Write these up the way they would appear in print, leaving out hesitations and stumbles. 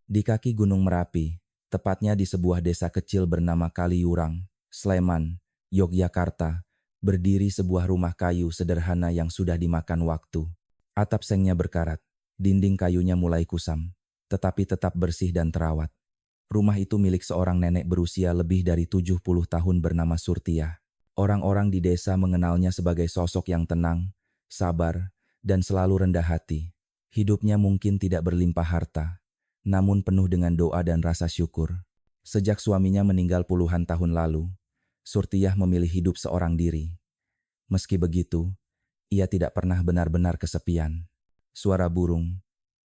Di kaki Gunung Merapi, tepatnya di sebuah desa kecil bernama Kaliurang, Sleman, Yogyakarta, berdiri sebuah rumah kayu sederhana yang sudah dimakan waktu. Atap sengnya berkarat, dinding kayunya mulai kusam, tetapi tetap bersih dan terawat. Rumah itu milik seorang nenek berusia lebih dari 70 tahun bernama Surtiah. Orang-orang di desa mengenalnya sebagai sosok yang tenang, sabar, dan selalu rendah hati. Hidupnya mungkin tidak berlimpah harta, namun penuh dengan doa dan rasa syukur. Sejak suaminya meninggal puluhan tahun lalu, Surtiah memilih hidup seorang diri. Meski begitu, ia tidak pernah benar-benar kesepian. Suara burung,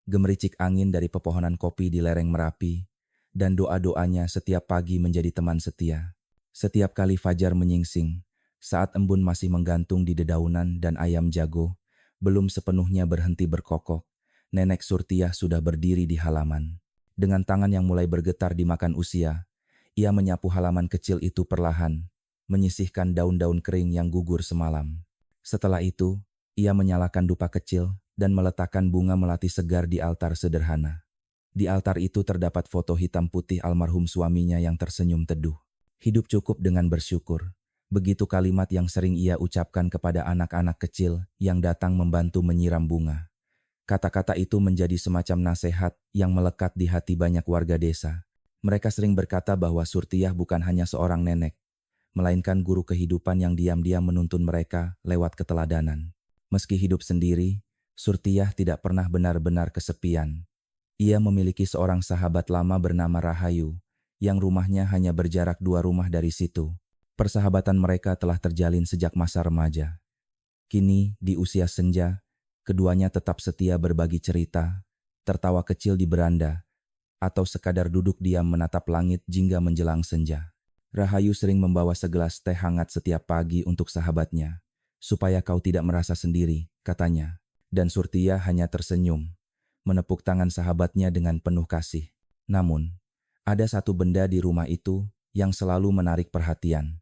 gemericik angin dari pepohonan kopi di lereng Merapi, dan doa-doanya setiap pagi menjadi teman setia. Setiap kali fajar menyingsing, saat embun masih menggantung di dedaunan dan ayam jago belum sepenuhnya berhenti berkokok, nenek Surtiah sudah berdiri di halaman. Dengan tangan yang mulai bergetar dimakan usia, ia menyapu halaman kecil itu perlahan, menyisihkan daun-daun kering yang gugur semalam. Setelah itu, ia menyalakan dupa kecil dan meletakkan bunga melati segar di altar sederhana. Di altar itu terdapat foto hitam putih almarhum suaminya yang tersenyum teduh. Hidup cukup dengan bersyukur. Begitu kalimat yang sering ia ucapkan kepada anak-anak kecil yang datang membantu menyiram bunga. Kata-kata itu menjadi semacam nasihat yang melekat di hati banyak warga desa. Mereka sering berkata bahwa Surtiah bukan hanya seorang nenek, melainkan guru kehidupan yang diam-diam menuntun mereka lewat keteladanan. Meski hidup sendiri, Surtiah tidak pernah benar-benar kesepian. Ia memiliki seorang sahabat lama bernama Rahayu, yang rumahnya hanya berjarak 2 rumah dari situ. Persahabatan mereka telah terjalin sejak masa remaja. Kini, di usia senja, keduanya tetap setia berbagi cerita, tertawa kecil di beranda, atau sekadar duduk diam menatap langit jingga menjelang senja. Rahayu sering membawa segelas teh hangat setiap pagi untuk sahabatnya, supaya kau tidak merasa sendiri, katanya. Dan Surtiah hanya tersenyum, menepuk tangan sahabatnya dengan penuh kasih. Namun, ada satu benda di rumah itu yang selalu menarik perhatian.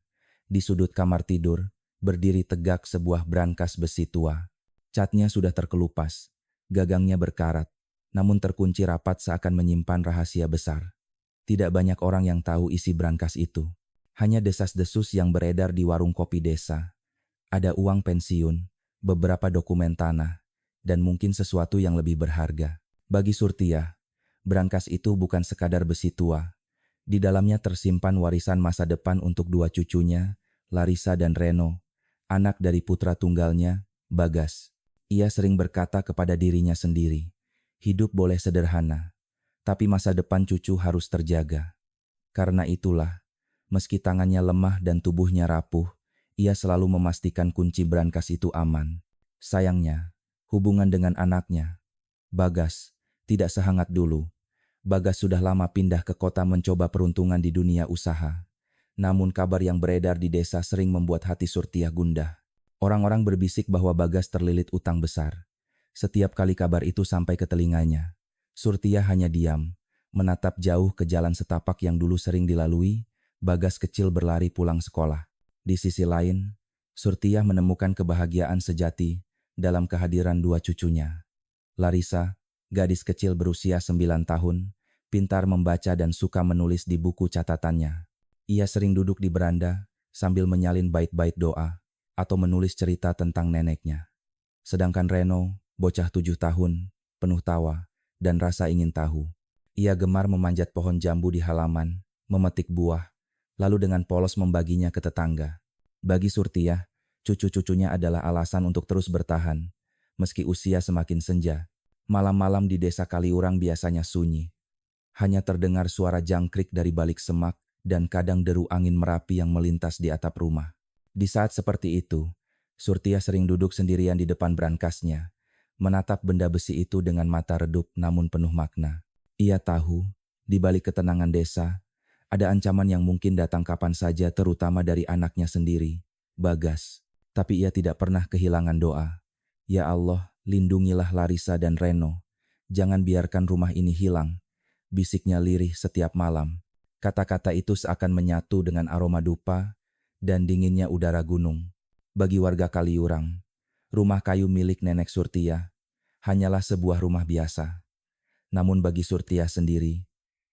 Di sudut kamar tidur, berdiri tegak sebuah brankas besi tua. Catnya sudah terkelupas, gagangnya berkarat, namun terkunci rapat seakan menyimpan rahasia besar. Tidak banyak orang yang tahu isi brankas itu. Hanya desas-desus yang beredar di warung kopi desa. Ada uang pensiun, beberapa dokumen tanah, dan mungkin sesuatu yang lebih berharga. Bagi Surtiah, brankas itu bukan sekadar besi tua. Di dalamnya tersimpan warisan masa depan untuk 2 cucunya, Larissa dan Reno, anak dari putra tunggalnya, Bagas. Ia sering berkata kepada dirinya sendiri, hidup boleh sederhana, tapi masa depan cucu harus terjaga. Karena itulah, meski tangannya lemah dan tubuhnya rapuh, ia selalu memastikan kunci brankas itu aman. Sayangnya, hubungan dengan anaknya, Bagas, tidak sehangat dulu. Bagas sudah lama pindah ke kota mencoba peruntungan di dunia usaha. Namun kabar yang beredar di desa sering membuat hati Surtiah gundah. Orang-orang berbisik bahwa Bagas terlilit utang besar. Setiap kali kabar itu sampai ke telinganya, Surtiah hanya diam, menatap jauh ke jalan setapak yang dulu sering dilalui. Bagas kecil berlari pulang sekolah. Di sisi lain, Surtiah menemukan kebahagiaan sejati dalam kehadiran 2 cucunya. Larissa, gadis kecil berusia 9 tahun, pintar membaca dan suka menulis di buku catatannya. Ia sering duduk di beranda sambil menyalin bait-bait doa atau menulis cerita tentang neneknya. Sedangkan Reno, bocah 7 tahun, penuh tawa dan rasa ingin tahu. Ia gemar memanjat pohon jambu di halaman, memetik buah, lalu dengan polos membaginya ke tetangga. Bagi Surtiah, cucu-cucunya adalah alasan untuk terus bertahan, meski usia semakin senja. Malam-malam di desa Kaliurang biasanya sunyi. Hanya terdengar suara jangkrik dari balik semak dan kadang deru angin Merapi yang melintas di atap rumah. Di saat seperti itu, Surtiah sering duduk sendirian di depan brankasnya, menatap benda besi itu dengan mata redup namun penuh makna. Ia tahu, di balik ketenangan desa, ada ancaman yang mungkin datang kapan saja terutama dari anaknya sendiri, Bagas. Tapi ia tidak pernah kehilangan doa. Ya Allah, lindungilah Larissa dan Reno. Jangan biarkan rumah ini hilang. Bisiknya lirih setiap malam. Kata-kata itu seakan menyatu dengan aroma dupa dan dinginnya udara gunung. Bagi warga Kaliurang, rumah kayu milik nenek Surtiah hanyalah sebuah rumah biasa. Namun bagi Surtiah sendiri,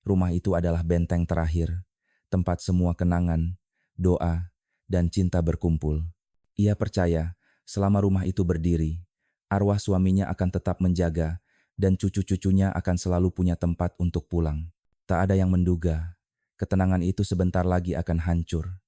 rumah itu adalah benteng terakhir, tempat semua kenangan, doa, dan cinta berkumpul. Ia percaya, selama rumah itu berdiri, arwah suaminya akan tetap menjaga, dan cucu-cucunya akan selalu punya tempat untuk pulang. Tak ada yang menduga, ketenangan itu sebentar lagi akan hancur.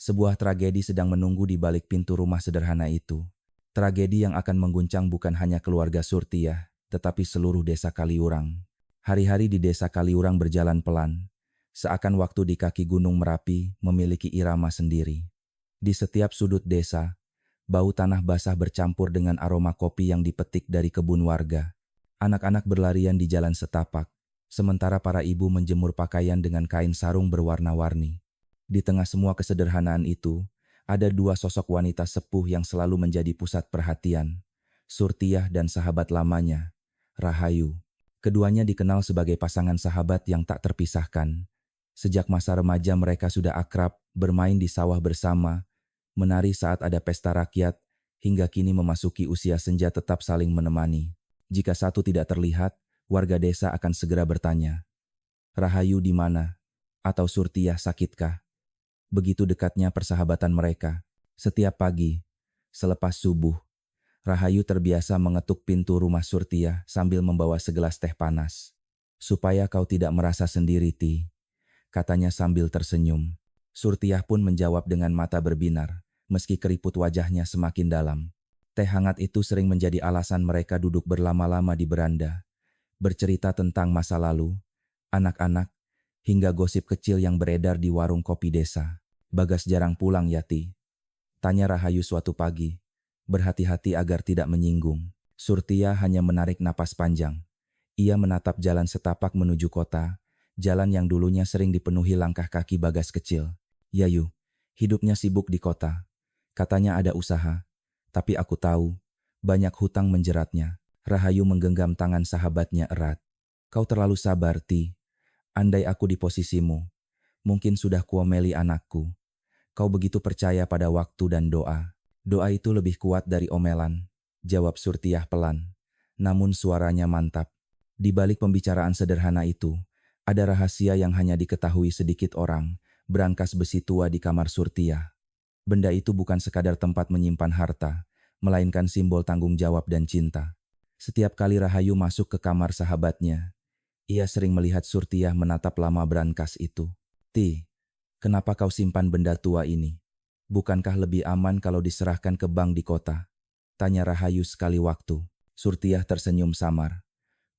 Sebuah tragedi sedang menunggu di balik pintu rumah sederhana itu. Tragedi yang akan mengguncang bukan hanya keluarga Surtiah, tetapi seluruh desa Kaliurang. Hari-hari di desa Kaliurang berjalan pelan, seakan waktu di kaki Gunung Merapi memiliki irama sendiri. Di setiap sudut desa, bau tanah basah bercampur dengan aroma kopi yang dipetik dari kebun warga. Anak-anak berlarian di jalan setapak, sementara para ibu menjemur pakaian dengan kain sarung berwarna-warni. Di tengah semua kesederhanaan itu, ada dua sosok wanita sepuh yang selalu menjadi pusat perhatian, Surtiah dan sahabat lamanya, Rahayu. Keduanya dikenal sebagai pasangan sahabat yang tak terpisahkan. Sejak masa remaja mereka sudah akrab, bermain di sawah bersama, menari saat ada pesta rakyat, hingga kini memasuki usia senja tetap saling menemani. Jika satu tidak terlihat, warga desa akan segera bertanya, "Rahayu di mana?" Atau "Surtiah sakitkah?" Begitu dekatnya persahabatan mereka. Setiap pagi, selepas subuh, Rahayu terbiasa mengetuk pintu rumah Surtiah sambil membawa segelas teh panas. "Supaya kau tidak merasa sendiri, Ti," katanya sambil tersenyum. Surtiah pun menjawab dengan mata berbinar, meski keriput wajahnya semakin dalam. Teh hangat itu sering menjadi alasan mereka duduk berlama-lama di beranda, bercerita tentang masa lalu, anak-anak, hingga gosip kecil yang beredar di warung kopi desa. "Bagas jarang pulang ya, Ti?" tanya Rahayu suatu pagi, berhati-hati agar tidak menyinggung. Surtiah hanya menarik napas panjang. Ia menatap jalan setapak menuju kota, jalan yang dulunya sering dipenuhi langkah kaki Bagas kecil. "Yayu, hidupnya sibuk di kota. Katanya ada usaha, tapi aku tahu, banyak hutang menjeratnya." Rahayu menggenggam tangan sahabatnya erat. "Kau terlalu sabar, Ti. Andai aku di posisimu, mungkin sudah kuomeli anakku. Kau begitu percaya pada waktu dan doa." "Doa itu lebih kuat dari omelan," jawab Surtiah pelan, namun suaranya mantap. Di balik pembicaraan sederhana itu, ada rahasia yang hanya diketahui sedikit orang, brankas besi tua di kamar Surtiah. Benda itu bukan sekadar tempat menyimpan harta, melainkan simbol tanggung jawab dan cinta. Setiap kali Rahayu masuk ke kamar sahabatnya, ia sering melihat Surtiah menatap lama brankas itu. "Ti, kenapa kau simpan benda tua ini? Bukankah lebih aman kalau diserahkan ke bank di kota?" tanya Rahayu sekali waktu. Surtiah tersenyum samar.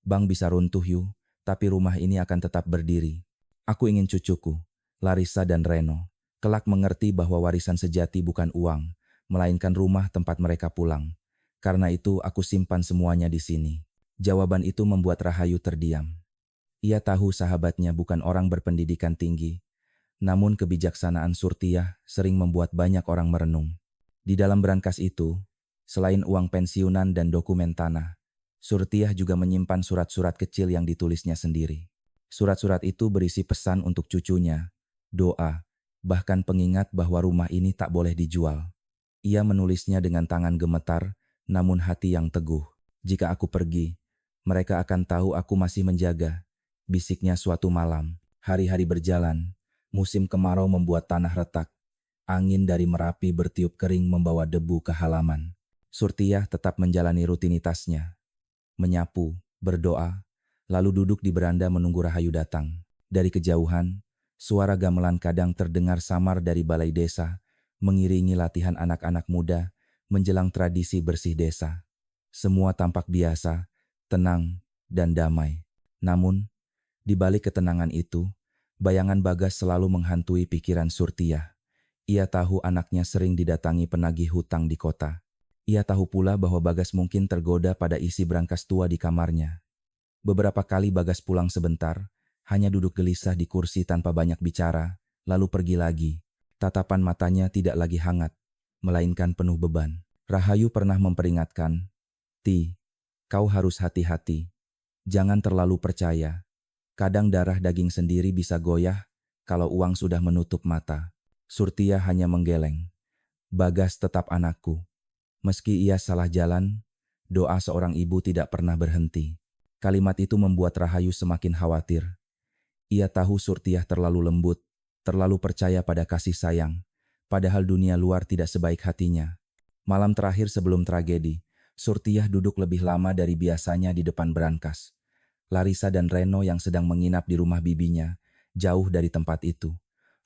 "Bank bisa runtuh, Yu, tapi rumah ini akan tetap berdiri. Aku ingin cucuku, Larissa dan Reno, kelak mengerti bahwa warisan sejati bukan uang, melainkan rumah tempat mereka pulang. Karena itu aku simpan semuanya di sini." Jawaban itu membuat Rahayu terdiam. Ia tahu sahabatnya bukan orang berpendidikan tinggi, namun kebijaksanaan Surtiah sering membuat banyak orang merenung. Di dalam brankas itu, selain uang pensiunan dan dokumen tanah, Surtiah juga menyimpan surat-surat kecil yang ditulisnya sendiri. Surat-surat itu berisi pesan untuk cucunya, doa, bahkan pengingat bahwa rumah ini tak boleh dijual. Ia menulisnya dengan tangan gemetar, namun hati yang teguh. "Jika aku pergi, mereka akan tahu aku masih menjaga," bisiknya suatu malam. Hari-hari berjalan. Musim kemarau membuat tanah retak. Angin dari Merapi bertiup kering membawa debu ke halaman. Surtiah tetap menjalani rutinitasnya. Menyapu, berdoa, lalu duduk di beranda menunggu Rahayu datang. Dari kejauhan, suara gamelan kadang terdengar samar dari balai desa, mengiringi latihan anak-anak muda menjelang tradisi bersih desa. Semua tampak biasa, tenang, dan damai. Namun, di balik ketenangan itu, bayangan Bagas selalu menghantui pikiran Surtiah. Ia tahu anaknya sering didatangi penagih hutang di kota. Ia tahu pula bahwa Bagas mungkin tergoda pada isi brankas tua di kamarnya. Beberapa kali Bagas pulang sebentar, hanya duduk gelisah di kursi tanpa banyak bicara, lalu pergi lagi. Tatapan matanya tidak lagi hangat, melainkan penuh beban. Rahayu pernah memperingatkan, "Ti, kau harus hati-hati. Jangan terlalu percaya. Kadang darah daging sendiri bisa goyah kalau uang sudah menutup mata." Surtiah hanya menggeleng. "Bagas tetap anakku. Meski ia salah jalan, doa seorang ibu tidak pernah berhenti." Kalimat itu membuat Rahayu semakin khawatir. Ia tahu Surtiah terlalu lembut, terlalu percaya pada kasih sayang, padahal dunia luar tidak sebaik hatinya. Malam terakhir sebelum tragedi, Surtiah duduk lebih lama dari biasanya di depan brankas. Larissa dan Reno yang sedang menginap di rumah bibinya, jauh dari tempat itu.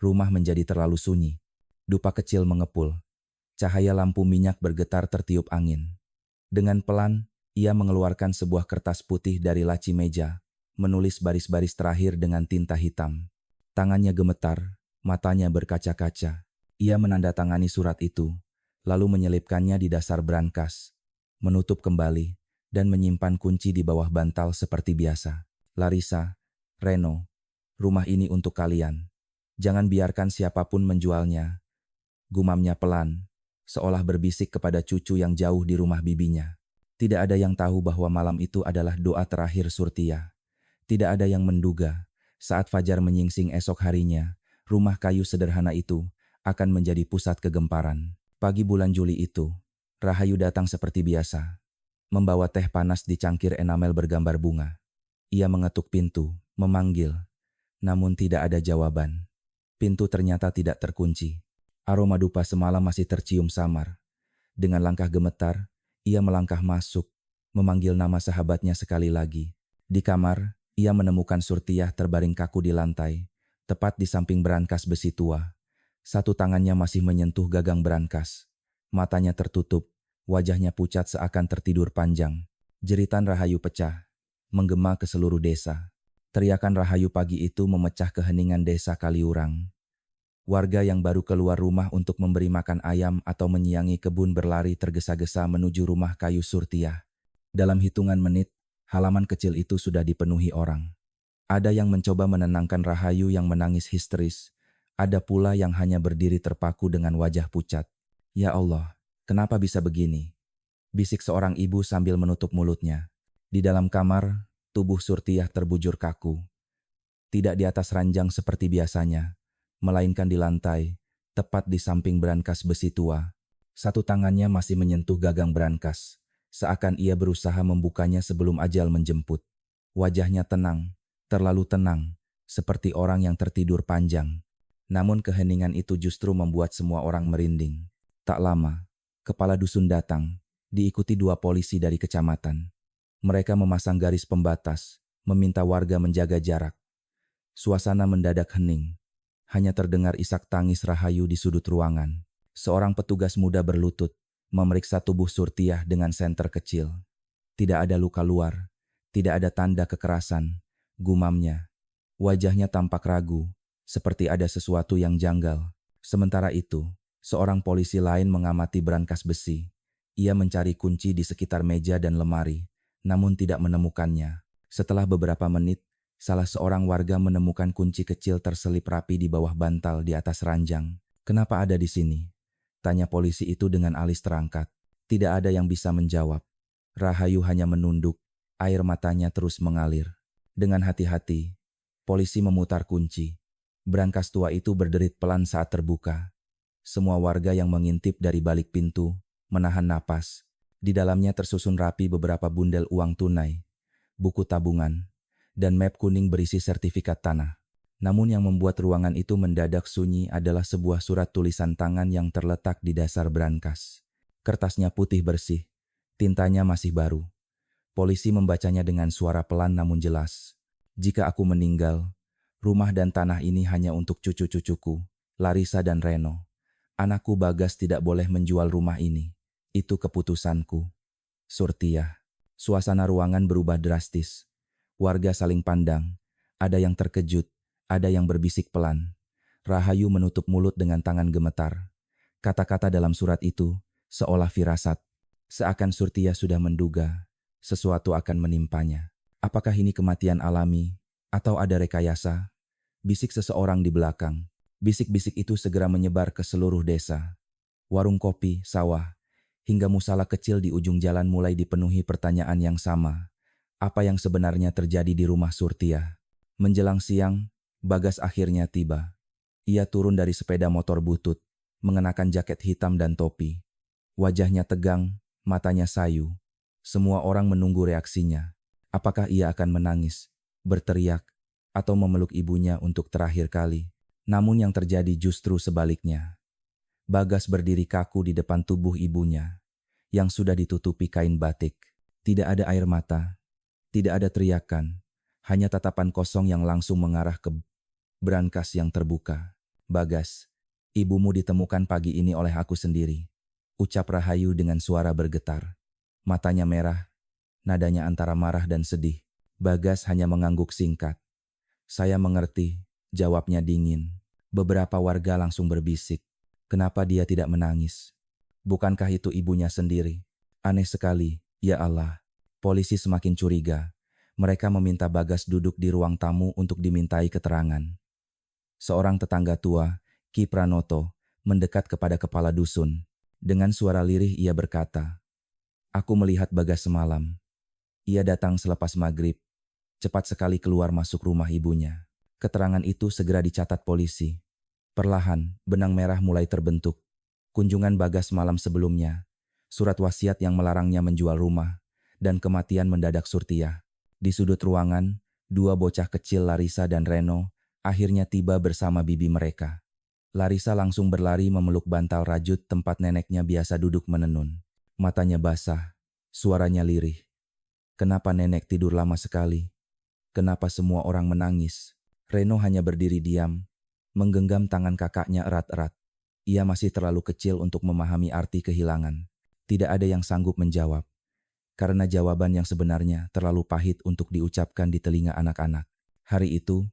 Rumah menjadi terlalu sunyi. Dupa kecil mengepul. Cahaya lampu minyak bergetar tertiup angin. Dengan pelan, ia mengeluarkan sebuah kertas putih dari laci meja, menulis baris-baris terakhir dengan tinta hitam. Tangannya gemetar, matanya berkaca-kaca. Ia menandatangani surat itu, lalu menyelipkannya di dasar brankas, menutup kembali, dan menyimpan kunci di bawah bantal seperti biasa. Larissa, Reno, rumah ini untuk kalian. Jangan biarkan siapapun menjualnya. Gumamnya pelan, seolah berbisik kepada cucu yang jauh di rumah bibinya. Tidak ada yang tahu bahwa malam itu adalah doa terakhir Surtiah. Tidak ada yang menduga, saat fajar menyingsing esok harinya, rumah kayu sederhana itu akan menjadi pusat kegemparan. Pagi bulan Juli itu, Rahayu datang seperti biasa, membawa teh panas di cangkir enamel bergambar bunga. Ia mengetuk pintu, memanggil, namun tidak ada jawaban. Pintu ternyata tidak terkunci. Aroma dupa semalam masih tercium samar. Dengan langkah gemetar, ia melangkah masuk, memanggil nama sahabatnya sekali lagi. Di kamar, ia menemukan Surtiah terbaring kaku di lantai, tepat di samping brankas besi tua. Satu tangannya masih menyentuh gagang brankas. Matanya tertutup, wajahnya pucat seakan tertidur panjang. Jeritan Rahayu pecah, menggema ke seluruh desa. Teriakan Rahayu pagi itu memecah keheningan desa Kaliurang. Warga yang baru keluar rumah untuk memberi makan ayam atau menyiangi kebun berlari tergesa-gesa menuju rumah kayu Surtiah. Dalam hitungan menit, halaman kecil itu sudah dipenuhi orang. Ada yang mencoba menenangkan Rahayu yang menangis histeris. Ada pula yang hanya berdiri terpaku dengan wajah pucat. Ya Allah, kenapa bisa begini? Bisik seorang ibu sambil menutup mulutnya. Di dalam kamar, tubuh Surtiah terbujur kaku. Tidak di atas ranjang seperti biasanya, melainkan di lantai, tepat di samping brankas besi tua. Satu tangannya masih menyentuh gagang brankas, seakan ia berusaha membukanya sebelum ajal menjemput. Wajahnya tenang, terlalu tenang, seperti orang yang tertidur panjang. Namun keheningan itu justru membuat semua orang merinding. Tak lama, kepala dusun datang, diikuti 2 polisi dari kecamatan. Mereka memasang garis pembatas, meminta warga menjaga jarak. Suasana mendadak hening. Hanya terdengar isak tangis Rahayu di sudut ruangan. Seorang petugas muda berlutut, memeriksa tubuh Surtiah dengan senter kecil. Tidak ada luka luar, tidak ada tanda kekerasan, gumamnya. Wajahnya tampak ragu, seperti ada sesuatu yang janggal. Sementara itu, seorang polisi lain mengamati brankas besi. Ia mencari kunci di sekitar meja dan lemari, namun tidak menemukannya. Setelah beberapa menit, salah seorang warga menemukan kunci kecil terselip rapi di bawah bantal di atas ranjang. "Kenapa ada di sini?" tanya polisi itu dengan alis terangkat. Tidak ada yang bisa menjawab. Rahayu hanya menunduk, air matanya terus mengalir. Dengan hati-hati, polisi memutar kunci. Brankas tua itu berderit pelan saat terbuka. Semua warga yang mengintip dari balik pintu menahan napas. Di dalamnya tersusun rapi beberapa bundel uang tunai, buku tabungan, dan map kuning berisi sertifikat tanah. Namun yang membuat ruangan itu mendadak sunyi adalah sebuah surat tulisan tangan yang terletak di dasar brankas. Kertasnya putih bersih, tintanya masih baru. Polisi membacanya dengan suara pelan namun jelas. "Jika aku meninggal, rumah dan tanah ini hanya untuk cucu-cucuku, Larissa dan Reno. Anakku Bagas tidak boleh menjual rumah ini. Itu keputusanku. Surtiah." Suasana ruangan berubah drastis. Warga saling pandang. Ada yang terkejut, ada yang berbisik pelan. Rahayu menutup mulut dengan tangan gemetar. Kata-kata dalam surat itu seolah firasat. Seakan Surtiah sudah menduga sesuatu akan menimpanya. Apakah ini kematian alami atau ada rekayasa? Bisik seseorang di belakang. Bisik-bisik itu segera menyebar ke seluruh desa. Warung kopi, sawah, hingga musala kecil di ujung jalan mulai dipenuhi pertanyaan yang sama. Apa yang sebenarnya terjadi di rumah Surtiah? Menjelang siang, Bagas akhirnya tiba. Ia turun dari sepeda motor butut, mengenakan jaket hitam dan topi. Wajahnya tegang, matanya sayu. Semua orang menunggu reaksinya. Apakah ia akan menangis, berteriak, atau memeluk ibunya untuk terakhir kali. Namun yang terjadi justru sebaliknya. Bagas berdiri kaku di depan tubuh ibunya, yang sudah ditutupi kain batik. Tidak ada air mata, tidak ada teriakan, hanya tatapan kosong yang langsung mengarah ke brankas yang terbuka. Bagas, ibumu ditemukan pagi ini oleh aku sendiri, ucap Rahayu dengan suara bergetar. Matanya merah, nadanya antara marah dan sedih. Bagas hanya mengangguk singkat. Saya mengerti, jawabnya dingin. Beberapa warga langsung berbisik. Kenapa dia tidak menangis? Bukankah itu ibunya sendiri? Aneh sekali, ya Allah. Polisi semakin curiga. Mereka meminta Bagas duduk di ruang tamu untuk dimintai keterangan. Seorang tetangga tua, Ki Pranoto, mendekat kepada kepala dusun. Dengan suara lirih ia berkata, "Aku melihat Bagas semalam. Ia datang selepas maghrib, cepat sekali keluar masuk rumah ibunya." Keterangan itu segera dicatat polisi. Perlahan, benang merah mulai terbentuk. Kunjungan Bagas malam sebelumnya, surat wasiat yang melarangnya menjual rumah, dan kematian mendadak Surtiah. Di sudut ruangan, dua bocah kecil Larissa dan Reno akhirnya tiba bersama bibi mereka. Larissa langsung berlari memeluk bantal rajut tempat neneknya biasa duduk menenun. Matanya basah, suaranya lirih. Kenapa nenek tidur lama sekali? Kenapa semua orang menangis? Reno hanya berdiri diam, menggenggam tangan kakaknya erat-erat. Ia masih terlalu kecil untuk memahami arti kehilangan. Tidak ada yang sanggup menjawab, karena jawaban yang sebenarnya terlalu pahit untuk diucapkan di telinga anak-anak. Hari itu,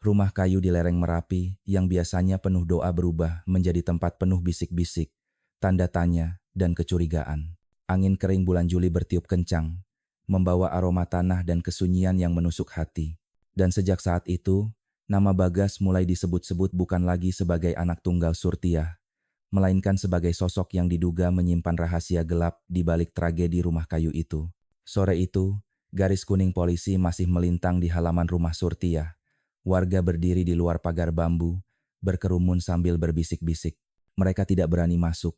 rumah kayu di lereng Merapi yang biasanya penuh doa berubah menjadi tempat penuh bisik-bisik, tanda tanya, dan kecurigaan. Angin kering bulan Juli bertiup kencang, membawa aroma tanah dan kesunyian yang menusuk hati. Dan sejak saat itu, nama Bagas mulai disebut-sebut bukan lagi sebagai anak tunggal Surtiah, melainkan sebagai sosok yang diduga menyimpan rahasia gelap di balik tragedi rumah kayu itu. Sore itu, garis kuning polisi masih melintang di halaman rumah Surtiah. Warga berdiri di luar pagar bambu, berkerumun sambil berbisik-bisik. Mereka tidak berani masuk,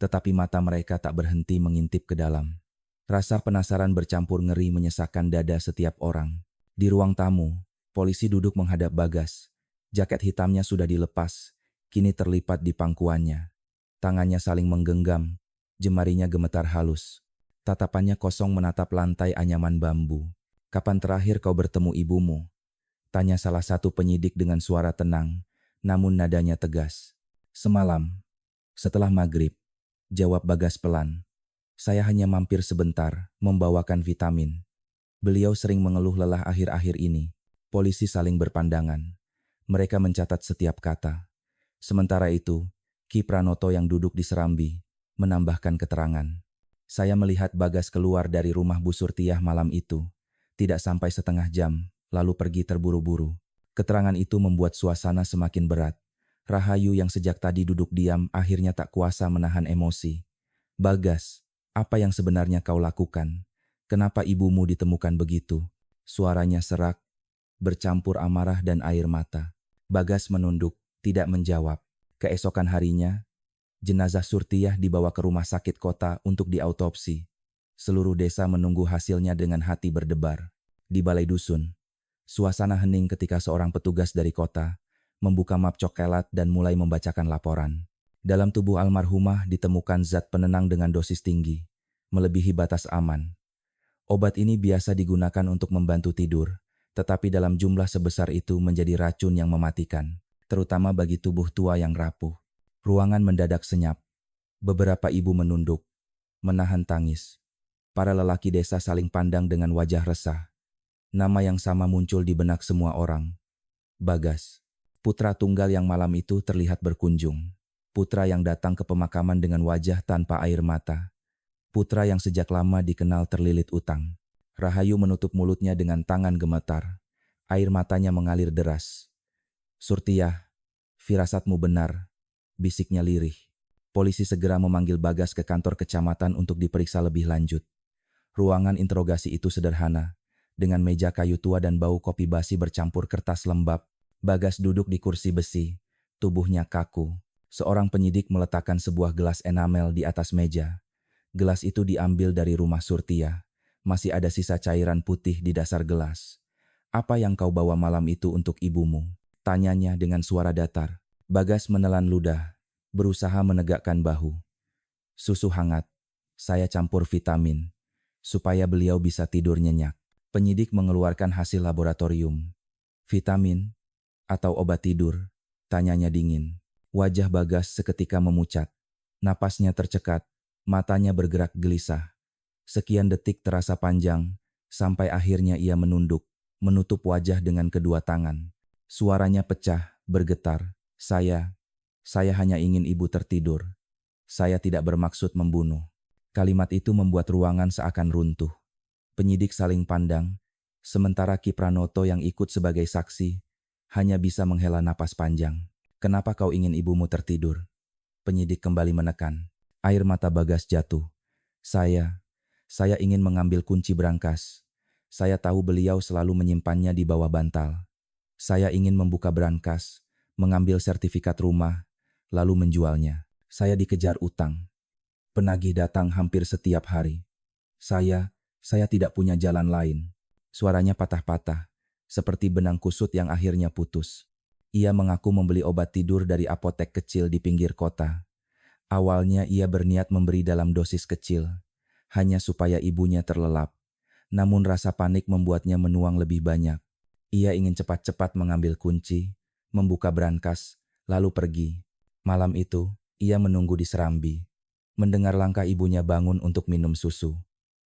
tetapi mata mereka tak berhenti mengintip ke dalam. Rasa penasaran bercampur ngeri menyesakkan dada setiap orang. Di ruang tamu, polisi duduk menghadap Bagas. Jaket hitamnya sudah dilepas, kini terlipat di pangkuannya. Tangannya saling menggenggam, jemarinya gemetar halus. Tatapannya kosong menatap lantai anyaman bambu. "Kapan terakhir kau bertemu ibumu?" tanya salah satu penyidik dengan suara tenang, namun nadanya tegas. "Semalam, setelah maghrib," jawab Bagas pelan. "Saya hanya mampir sebentar, membawakan vitamin." Beliau sering mengeluh lelah akhir-akhir ini. Polisi saling berpandangan. Mereka mencatat setiap kata. Sementara itu, Ki Pranoto yang duduk di serambi, menambahkan keterangan. "Saya melihat Bagas keluar dari rumah Bu Surtiah malam itu. Tidak sampai setengah jam, lalu pergi terburu-buru." Keterangan itu membuat suasana semakin berat. Rahayu yang sejak tadi duduk diam akhirnya tak kuasa menahan emosi. "Bagas, apa yang sebenarnya kau lakukan? Kenapa ibumu ditemukan begitu?" Suaranya serak, bercampur amarah dan air mata. Bagas menunduk, tidak menjawab. Keesokan harinya, jenazah Surtiah dibawa ke rumah sakit kota untuk diautopsi. Seluruh desa menunggu hasilnya dengan hati berdebar. Di balai dusun, suasana hening ketika seorang petugas dari kota membuka map coklat dan mulai membacakan laporan. Dalam tubuh almarhumah ditemukan zat penenang dengan dosis tinggi, melebihi batas aman. Obat ini biasa digunakan untuk membantu tidur, tetapi dalam jumlah sebesar itu menjadi racun yang mematikan, terutama bagi tubuh tua yang rapuh. Ruangan mendadak senyap. Beberapa ibu menunduk, menahan tangis. Para lelaki desa saling pandang dengan wajah resah. Nama yang sama muncul di benak semua orang. Bagas, putra tunggal yang malam itu terlihat berkunjung. Putra yang datang ke pemakaman dengan wajah tanpa air mata. Putra yang sejak lama dikenal terlilit utang. Rahayu menutup mulutnya dengan tangan gemetar. Air matanya mengalir deras. "Surtiah, firasatmu benar," bisiknya lirih. Polisi segera memanggil Bagas ke kantor kecamatan untuk diperiksa lebih lanjut. Ruangan interogasi itu sederhana, dengan meja kayu tua dan bau kopi basi bercampur kertas lembab. Bagas duduk di kursi besi, tubuhnya kaku. Seorang penyidik meletakkan sebuah gelas enamel di atas meja. Gelas itu diambil dari rumah Surtiah. Masih ada sisa cairan putih di dasar gelas. Apa yang kau bawa malam itu untuk ibumu? Tanyanya dengan suara datar. Bagas menelan ludah, berusaha menegakkan bahu. Susu hangat. Saya campur vitamin, supaya beliau bisa tidur nyenyak. Penyidik mengeluarkan hasil laboratorium. Vitamin atau obat tidur? Tanyanya dingin. Wajah Bagas seketika memucat. Napasnya tercekat, matanya bergerak gelisah. Sekian detik terasa panjang, sampai akhirnya ia menunduk, menutup wajah dengan kedua tangan. Suaranya pecah, bergetar. Saya hanya ingin ibu tertidur. Saya tidak bermaksud membunuh. Kalimat itu membuat ruangan seakan runtuh. Penyidik saling pandang, sementara Ki Pranoto yang ikut sebagai saksi hanya bisa menghela napas panjang. Kenapa kau ingin ibumu tertidur? Penyidik kembali menekan. Air mata Bagas jatuh. Saya ingin mengambil kunci brankas. Saya tahu beliau selalu menyimpannya di bawah bantal. Saya ingin membuka brankas, mengambil sertifikat rumah, lalu menjualnya. Saya dikejar utang. Penagih datang hampir setiap hari. Saya tidak punya jalan lain. Suaranya patah-patah, seperti benang kusut yang akhirnya putus. Ia mengaku membeli obat tidur dari apotek kecil di pinggir kota. Awalnya ia berniat memberi dalam dosis kecil, hanya supaya ibunya terlelap. Namun rasa panik membuatnya menuang lebih banyak. Ia ingin cepat-cepat mengambil kunci, membuka brankas, lalu pergi. Malam itu, ia menunggu di serambi. Mendengar langkah ibunya bangun untuk minum susu.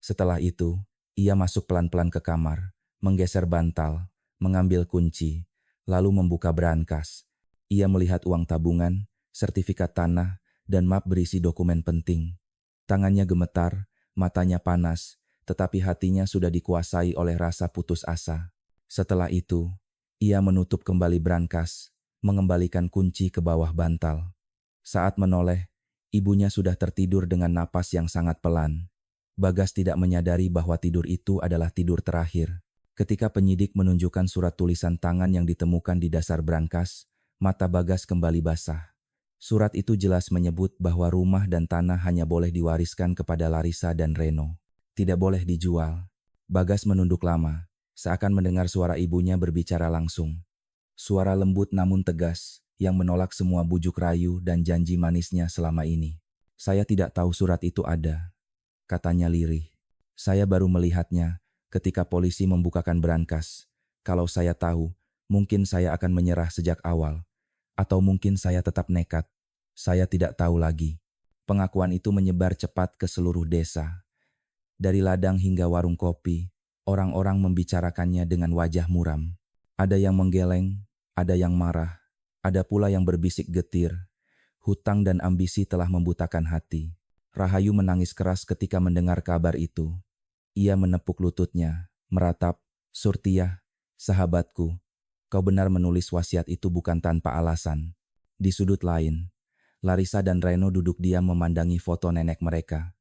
Setelah itu, ia masuk pelan-pelan ke kamar, menggeser bantal, mengambil kunci, lalu membuka brankas. Ia melihat uang tabungan, sertifikat tanah, dan map berisi dokumen penting. Tangannya gemetar, matanya panas, tetapi hatinya sudah dikuasai oleh rasa putus asa. Setelah itu, ia menutup kembali brankas, mengembalikan kunci ke bawah bantal. Saat menoleh, ibunya sudah tertidur dengan napas yang sangat pelan. Bagas tidak menyadari bahwa tidur itu adalah tidur terakhir. Ketika penyidik menunjukkan surat tulisan tangan yang ditemukan di dasar brankas, mata Bagas kembali basah. Surat itu jelas menyebut bahwa rumah dan tanah hanya boleh diwariskan kepada Larissa dan Reno. Tidak boleh dijual. Bagas menunduk lama, seakan mendengar suara ibunya berbicara langsung. Suara lembut namun tegas, yang menolak semua bujuk rayu dan janji manisnya selama ini. Saya tidak tahu surat itu ada, katanya lirih. Saya baru melihatnya ketika polisi membukakan brankas. Kalau saya tahu, mungkin saya akan menyerah sejak awal. Atau mungkin saya tetap nekat. Saya tidak tahu lagi. Pengakuan itu menyebar cepat ke seluruh desa. Dari ladang hingga warung kopi, orang-orang membicarakannya dengan wajah muram. Ada yang menggeleng, ada yang marah, ada pula yang berbisik getir. Hutang dan ambisi telah membutakan hati. Rahayu menangis keras ketika mendengar kabar itu. Ia menepuk lututnya, meratap, "Surtiah, sahabatku, kau benar menulis wasiat itu bukan tanpa alasan." Di sudut lain, Larissa dan Reno duduk diam memandangi foto nenek mereka.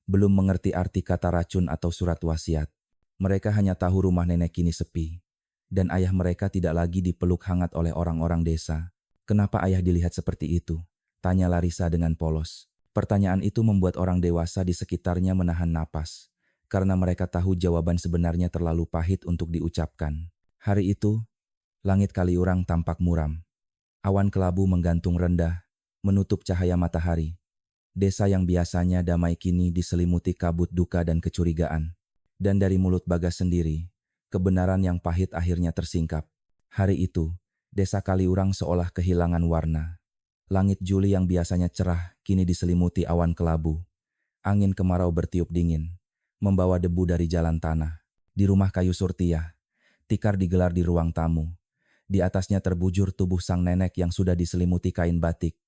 Belum mengerti arti kata racun atau surat wasiat. Mereka hanya tahu rumah nenek kini sepi. Dan ayah mereka tidak lagi dipeluk hangat oleh orang-orang desa. "Kenapa ayah dilihat seperti itu?" tanya Larissa dengan polos. Pertanyaan itu membuat orang dewasa di sekitarnya menahan napas. Karena mereka tahu jawaban sebenarnya terlalu pahit untuk diucapkan. Hari itu, langit Kaliurang tampak muram. Awan kelabu menggantung rendah, menutup cahaya matahari. Desa yang biasanya damai kini diselimuti kabut duka dan kecurigaan. Dan dari mulut Bagas sendiri, kebenaran yang pahit akhirnya tersingkap. Hari itu, desa Kaliurang seolah kehilangan warna. Langit Juli yang biasanya cerah kini diselimuti awan kelabu. Angin kemarau bertiup dingin, membawa debu dari jalan tanah. Di rumah kayu Surtiah, tikar digelar di ruang tamu. Di atasnya terbujur tubuh sang nenek yang sudah diselimuti kain batik.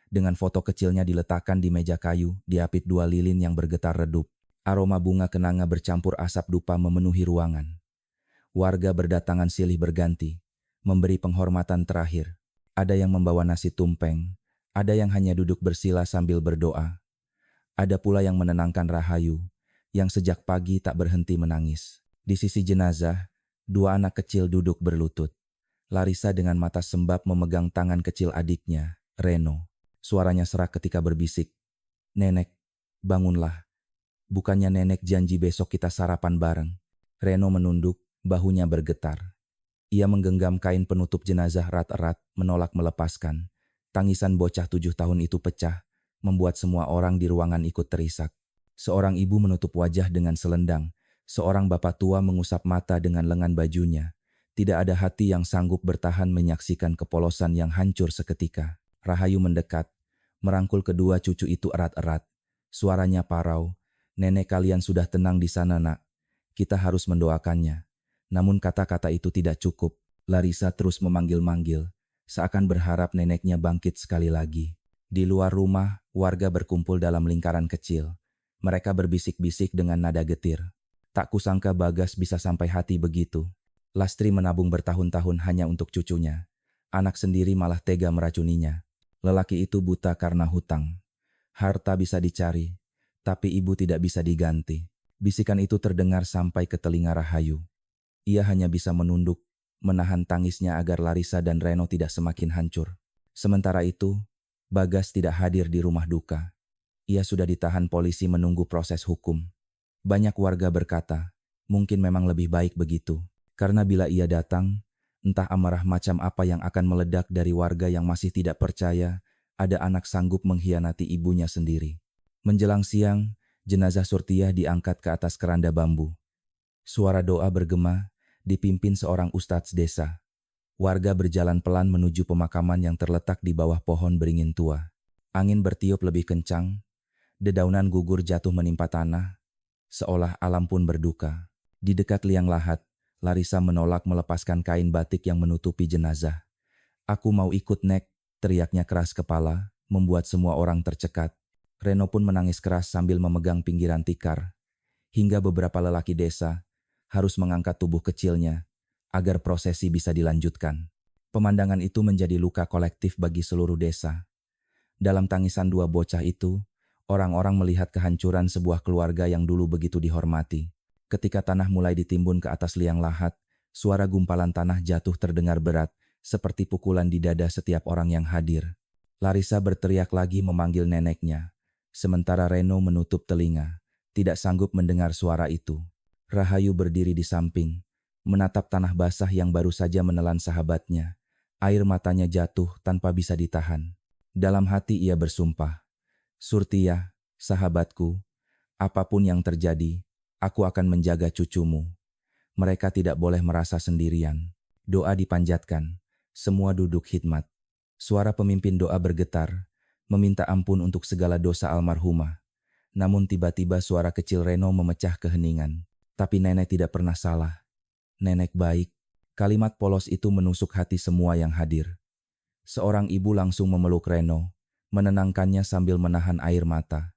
Dengan foto kecilnya diletakkan di meja kayu, diapit 2 lilin yang bergetar redup. Aroma bunga kenanga bercampur asap dupa memenuhi ruangan. Warga berdatangan silih berganti, memberi penghormatan terakhir. Ada yang membawa nasi tumpeng, ada yang hanya duduk bersila sambil berdoa. Ada pula yang menenangkan Rahayu, yang sejak pagi tak berhenti menangis. Di sisi jenazah, 2 anak kecil duduk berlutut. Larissa dengan mata sembab memegang tangan kecil adiknya, Reno. Suaranya serak ketika berbisik, "Nenek, bangunlah. Bukannya nenek janji besok kita sarapan bareng?" Reno menunduk, bahunya bergetar. Ia menggenggam kain penutup jenazah erat-erat, menolak melepaskan. Tangisan bocah 7 tahun itu pecah, membuat semua orang di ruangan ikut terisak. Seorang ibu menutup wajah dengan selendang, seorang bapak tua mengusap mata dengan lengan bajunya. Tidak ada hati yang sanggup bertahan menyaksikan kepolosan yang hancur seketika. Rahayu mendekat, merangkul kedua cucu itu erat-erat. Suaranya parau, "Nenek kalian sudah tenang di sana, Nak. Kita harus mendoakannya." Namun kata-kata itu tidak cukup. Larissa terus memanggil-manggil, seakan berharap neneknya bangkit sekali lagi. Di luar rumah, warga berkumpul dalam lingkaran kecil. Mereka berbisik-bisik dengan nada getir. Tak kusangka Bagas bisa sampai hati begitu. Lastri menabung bertahun-tahun hanya untuk cucunya. Anak sendiri malah tega meracuninya. Lelaki itu buta karena hutang. Harta bisa dicari, tapi ibu tidak bisa diganti. Bisikan itu terdengar sampai ke telinga Rahayu. Ia hanya bisa menunduk, menahan tangisnya agar Larissa dan Reno tidak semakin hancur. Sementara itu, Bagas tidak hadir di rumah duka. Ia sudah ditahan polisi menunggu proses hukum. Banyak warga berkata, mungkin memang lebih baik begitu. Karena bila ia datang, entah amarah macam apa yang akan meledak dari warga yang masih tidak percaya ada anak sanggup mengkhianati ibunya sendiri. Menjelang siang, jenazah Surtiah diangkat ke atas keranda bambu. Suara doa bergema, dipimpin seorang ustadz desa. Warga berjalan pelan menuju pemakaman yang terletak di bawah pohon beringin tua. Angin bertiup lebih kencang, dedaunan gugur jatuh menimpa tanah, seolah alam pun berduka. Di dekat liang lahat, Larissa menolak melepaskan kain batik yang menutupi jenazah. "Aku mau ikut, Nek," teriaknya keras kepala, membuat semua orang tercekat. Reno pun menangis keras sambil memegang pinggiran tikar. Hingga beberapa lelaki desa harus mengangkat tubuh kecilnya agar prosesi bisa dilanjutkan. Pemandangan itu menjadi luka kolektif bagi seluruh desa. Dalam tangisan dua bocah itu, orang-orang melihat kehancuran sebuah keluarga yang dulu begitu dihormati. Ketika tanah mulai ditimbun ke atas liang lahat, suara gumpalan tanah jatuh terdengar berat, seperti pukulan di dada setiap orang yang hadir. Larissa berteriak lagi memanggil neneknya, sementara Reno menutup telinga, tidak sanggup mendengar suara itu. Rahayu berdiri di samping, menatap tanah basah yang baru saja menelan sahabatnya. Air matanya jatuh tanpa bisa ditahan. Dalam hati ia bersumpah, "Surtiah, sahabatku, apapun yang terjadi, aku akan menjaga cucumu. Mereka tidak boleh merasa sendirian." Doa dipanjatkan, semua duduk khidmat. Suara pemimpin doa bergetar, meminta ampun untuk segala dosa almarhumah. Namun tiba-tiba suara kecil Reno memecah keheningan. Tapi nenek tidak pernah salah. Nenek baik. Kalimat polos itu menusuk hati semua yang hadir. Seorang ibu langsung memeluk Reno, menenangkannya sambil menahan air mata.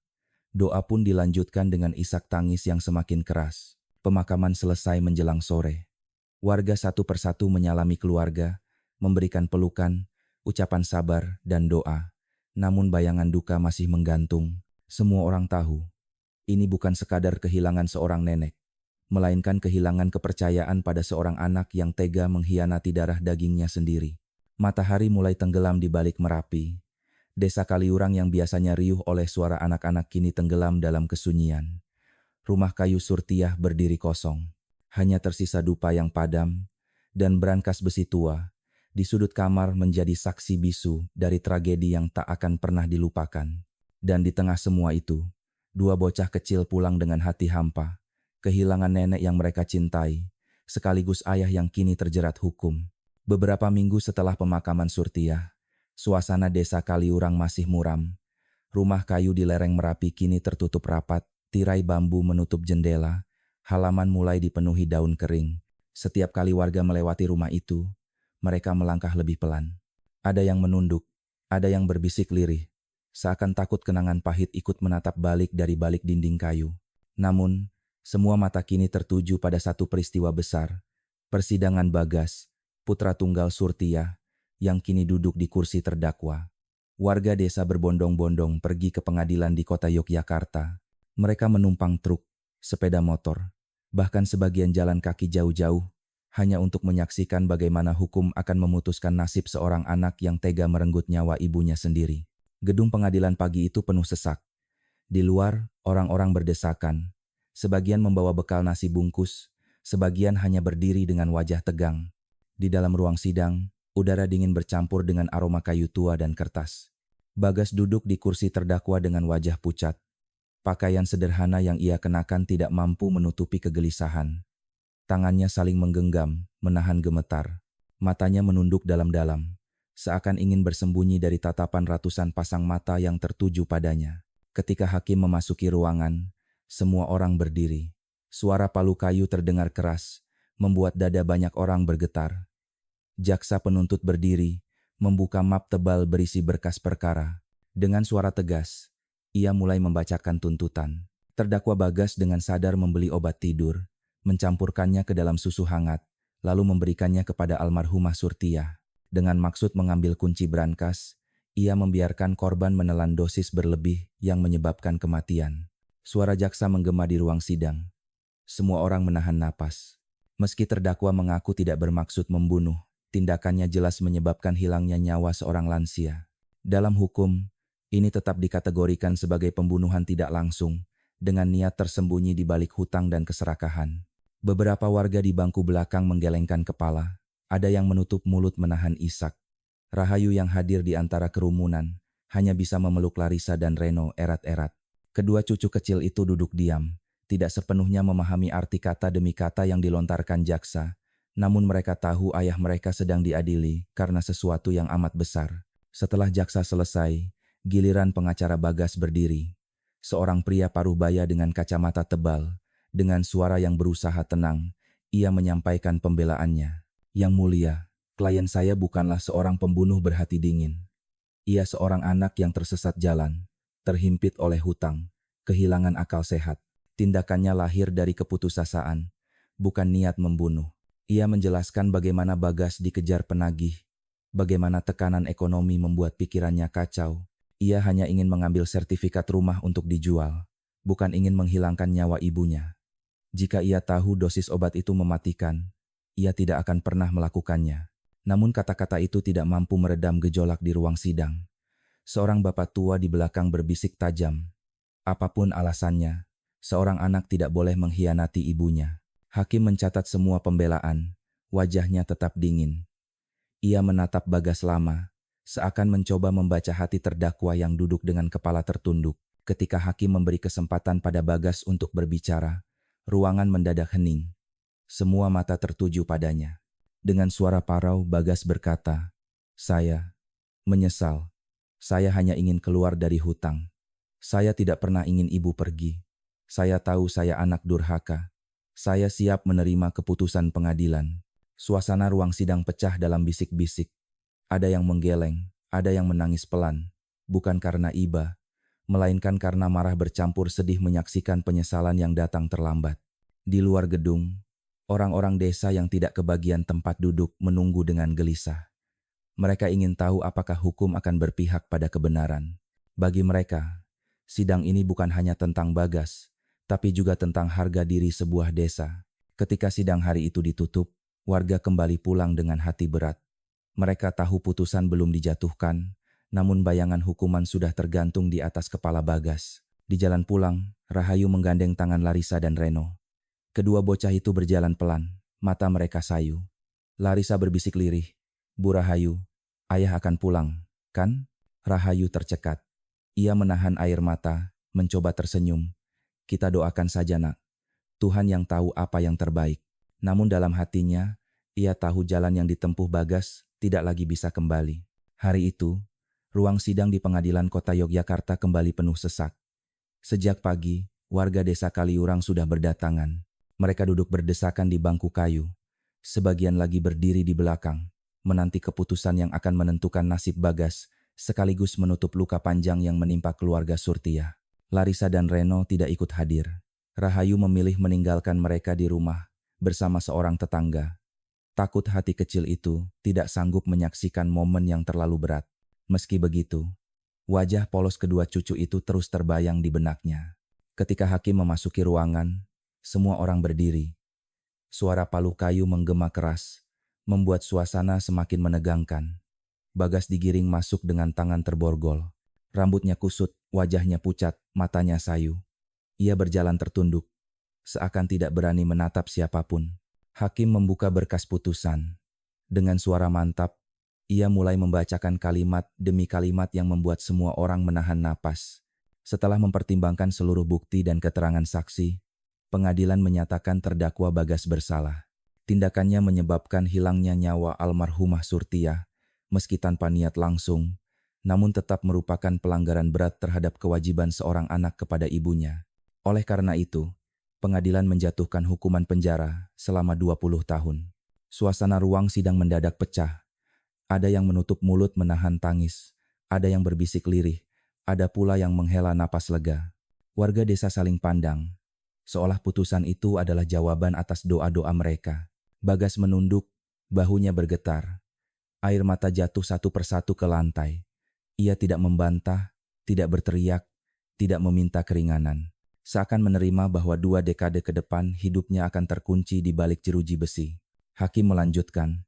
Doa pun dilanjutkan dengan isak tangis yang semakin keras. Pemakaman selesai menjelang sore. Warga satu persatu menyalami keluarga, memberikan pelukan, ucapan sabar, dan doa. Namun bayangan duka masih menggantung. Semua orang tahu, ini bukan sekadar kehilangan seorang nenek, melainkan kehilangan kepercayaan pada seorang anak yang tega mengkhianati darah dagingnya sendiri. Matahari mulai tenggelam di balik Merapi. Desa Kaliurang yang biasanya riuh oleh suara anak-anak kini tenggelam dalam kesunyian. Rumah kayu Surtiah berdiri kosong. Hanya tersisa dupa yang padam dan brankas besi tua di sudut kamar menjadi saksi bisu dari tragedi yang tak akan pernah dilupakan. Dan di tengah semua itu, dua bocah kecil pulang dengan hati hampa. Kehilangan nenek yang mereka cintai, sekaligus ayah yang kini terjerat hukum. Beberapa minggu setelah pemakaman Surtiah, suasana desa Kaliurang masih muram. Rumah kayu di lereng Merapi kini tertutup rapat, tirai bambu menutup jendela, halaman mulai dipenuhi daun kering. Setiap kali warga melewati rumah itu, mereka melangkah lebih pelan. Ada yang menunduk, ada yang berbisik lirih, seakan takut kenangan pahit ikut menatap balik dari balik dinding kayu. Namun, semua mata kini tertuju pada satu peristiwa besar, persidangan Bagas, putra tunggal Surtiah, yang kini duduk di kursi terdakwa. Warga desa berbondong-bondong pergi ke pengadilan di kota Yogyakarta. Mereka menumpang truk, sepeda motor, bahkan sebagian jalan kaki jauh-jauh, hanya untuk menyaksikan bagaimana hukum akan memutuskan nasib seorang anak yang tega merenggut nyawa ibunya sendiri. Gedung pengadilan pagi itu penuh sesak. Di luar, orang-orang berdesakan. Sebagian membawa bekal nasi bungkus, sebagian hanya berdiri dengan wajah tegang. Di dalam ruang sidang, udara dingin bercampur dengan aroma kayu tua dan kertas. Bagas duduk di kursi terdakwa dengan wajah pucat. Pakaian sederhana yang ia kenakan tidak mampu menutupi kegelisahan. Tangannya saling menggenggam, menahan gemetar. Matanya menunduk dalam-dalam, seakan ingin bersembunyi dari tatapan ratusan pasang mata yang tertuju padanya. Ketika hakim memasuki ruangan, semua orang berdiri. Suara palu kayu terdengar keras, membuat dada banyak orang bergetar. Jaksa penuntut berdiri, membuka map tebal berisi berkas perkara. Dengan suara tegas, ia mulai membacakan tuntutan. Terdakwa Bagas dengan sadar membeli obat tidur, mencampurkannya ke dalam susu hangat, lalu memberikannya kepada almarhumah Surtiah. Dengan maksud mengambil kunci brankas, ia membiarkan korban menelan dosis berlebih yang menyebabkan kematian. Suara jaksa menggema di ruang sidang. Semua orang menahan napas. Meski terdakwa mengaku tidak bermaksud membunuh, tindakannya jelas menyebabkan hilangnya nyawa seorang lansia. Dalam hukum, ini tetap dikategorikan sebagai pembunuhan tidak langsung, dengan niat tersembunyi di balik hutang dan keserakahan. Beberapa warga di bangku belakang menggelengkan kepala, ada yang menutup mulut menahan isak. Rahayu yang hadir di antara kerumunan, hanya bisa memeluk Larissa dan Reno erat-erat. Kedua cucu kecil itu duduk diam, tidak sepenuhnya memahami arti kata demi kata yang dilontarkan jaksa, namun mereka tahu ayah mereka sedang diadili karena sesuatu yang amat besar. Setelah jaksa selesai, giliran pengacara Bagas berdiri. Seorang pria paruh baya dengan kacamata tebal, dengan suara yang berusaha tenang, ia menyampaikan pembelaannya. Yang mulia, klien saya bukanlah seorang pembunuh berhati dingin. Ia seorang anak yang tersesat jalan, terhimpit oleh hutang, kehilangan akal sehat. Tindakannya lahir dari keputusasaan, bukan niat membunuh. Ia menjelaskan bagaimana Bagas dikejar penagih, bagaimana tekanan ekonomi membuat pikirannya kacau. Ia hanya ingin mengambil sertifikat rumah untuk dijual, bukan ingin menghilangkan nyawa ibunya. Jika ia tahu dosis obat itu mematikan, ia tidak akan pernah melakukannya. Namun kata-kata itu tidak mampu meredam gejolak di ruang sidang. Seorang bapak tua di belakang berbisik tajam. Apapun alasannya, seorang anak tidak boleh mengkhianati ibunya. Hakim mencatat semua pembelaan, wajahnya tetap dingin. Ia menatap Bagas lama, seakan mencoba membaca hati terdakwa yang duduk dengan kepala tertunduk. Ketika hakim memberi kesempatan pada Bagas untuk berbicara, ruangan mendadak hening. Semua mata tertuju padanya. Dengan suara parau, Bagas berkata, "Saya menyesal. Saya hanya ingin keluar dari hutang. Saya tidak pernah ingin ibu pergi. Saya tahu saya anak durhaka. Saya siap menerima keputusan pengadilan." Suasana ruang sidang pecah dalam bisik-bisik. Ada yang menggeleng, ada yang menangis pelan. Bukan karena iba, melainkan karena marah bercampur sedih menyaksikan penyesalan yang datang terlambat. Di luar gedung, orang-orang desa yang tidak kebagian tempat duduk menunggu dengan gelisah. Mereka ingin tahu apakah hukum akan berpihak pada kebenaran. Bagi mereka, sidang ini bukan hanya tentang Bagas, tapi juga tentang harga diri sebuah desa. Ketika sidang hari itu ditutup, warga kembali pulang dengan hati berat. Mereka tahu putusan belum dijatuhkan, namun bayangan hukuman sudah tergantung di atas kepala Bagas. Di jalan pulang, Rahayu menggandeng tangan Larissa dan Reno. Kedua bocah itu berjalan pelan, mata mereka sayu. Larissa berbisik lirih, "Bu Rahayu, ayah akan pulang, kan?" Rahayu tercekat. Ia menahan air mata, mencoba tersenyum. "Kita doakan saja, Nak. Tuhan yang tahu apa yang terbaik." Namun dalam hatinya, ia tahu jalan yang ditempuh Bagas tidak lagi bisa kembali. Hari itu, ruang sidang di pengadilan kota Yogyakarta kembali penuh sesak. Sejak pagi, warga desa Kaliurang sudah berdatangan. Mereka duduk berdesakan di bangku kayu. Sebagian lagi berdiri di belakang, menanti keputusan yang akan menentukan nasib Bagas, sekaligus menutup luka panjang yang menimpa keluarga Surtiah. Larissa dan Reno tidak ikut hadir. Rahayu memilih meninggalkan mereka di rumah, bersama seorang tetangga. Takut hati kecil itu tidak sanggup menyaksikan momen yang terlalu berat. Meski begitu, wajah polos kedua cucu itu terus terbayang di benaknya. Ketika hakim memasuki ruangan, semua orang berdiri. Suara palu kayu menggema keras, membuat suasana semakin menegangkan. Bagas digiring masuk dengan tangan terborgol. Rambutnya kusut, wajahnya pucat, matanya sayu. Ia berjalan tertunduk, seakan tidak berani menatap siapapun. Hakim membuka berkas putusan. Dengan suara mantap, ia mulai membacakan kalimat demi kalimat yang membuat semua orang menahan napas. Setelah mempertimbangkan seluruh bukti dan keterangan saksi, pengadilan menyatakan terdakwa Bagas bersalah. Tindakannya menyebabkan hilangnya nyawa almarhumah Surtiah, meski tanpa niat langsung, namun tetap merupakan pelanggaran berat terhadap kewajiban seorang anak kepada ibunya. Oleh karena itu, pengadilan menjatuhkan hukuman penjara selama 20 tahun. Suasana ruang sidang mendadak pecah. Ada yang menutup mulut menahan tangis, ada yang berbisik lirih, ada pula yang menghela napas lega. Warga desa saling pandang, seolah putusan itu adalah jawaban atas doa-doa mereka. Bagas menunduk, bahunya bergetar. Air mata jatuh satu persatu ke lantai. Ia tidak membantah, tidak berteriak, tidak meminta keringanan. Seakan menerima bahwa 2 dekade ke depan hidupnya akan terkunci di balik jeruji besi. Hakim melanjutkan.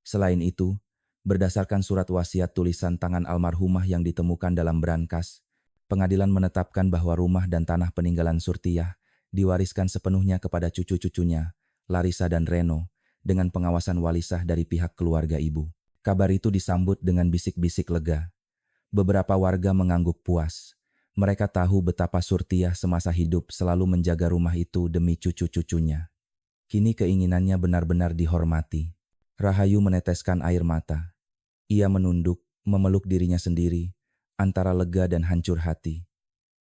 Selain itu, berdasarkan surat wasiat tulisan tangan almarhumah yang ditemukan dalam brankas, pengadilan menetapkan bahwa rumah dan tanah peninggalan Surtiah diwariskan sepenuhnya kepada cucu-cucunya, Larissa dan Reno, dengan pengawasan walisah dari pihak keluarga ibu. Kabar itu disambut dengan bisik-bisik lega. Beberapa warga mengangguk puas. Mereka tahu betapa Surtiah semasa hidup selalu menjaga rumah itu demi cucu-cucunya. Kini keinginannya benar-benar dihormati. Rahayu meneteskan air mata. Ia menunduk, memeluk dirinya sendiri, antara lega dan hancur hati.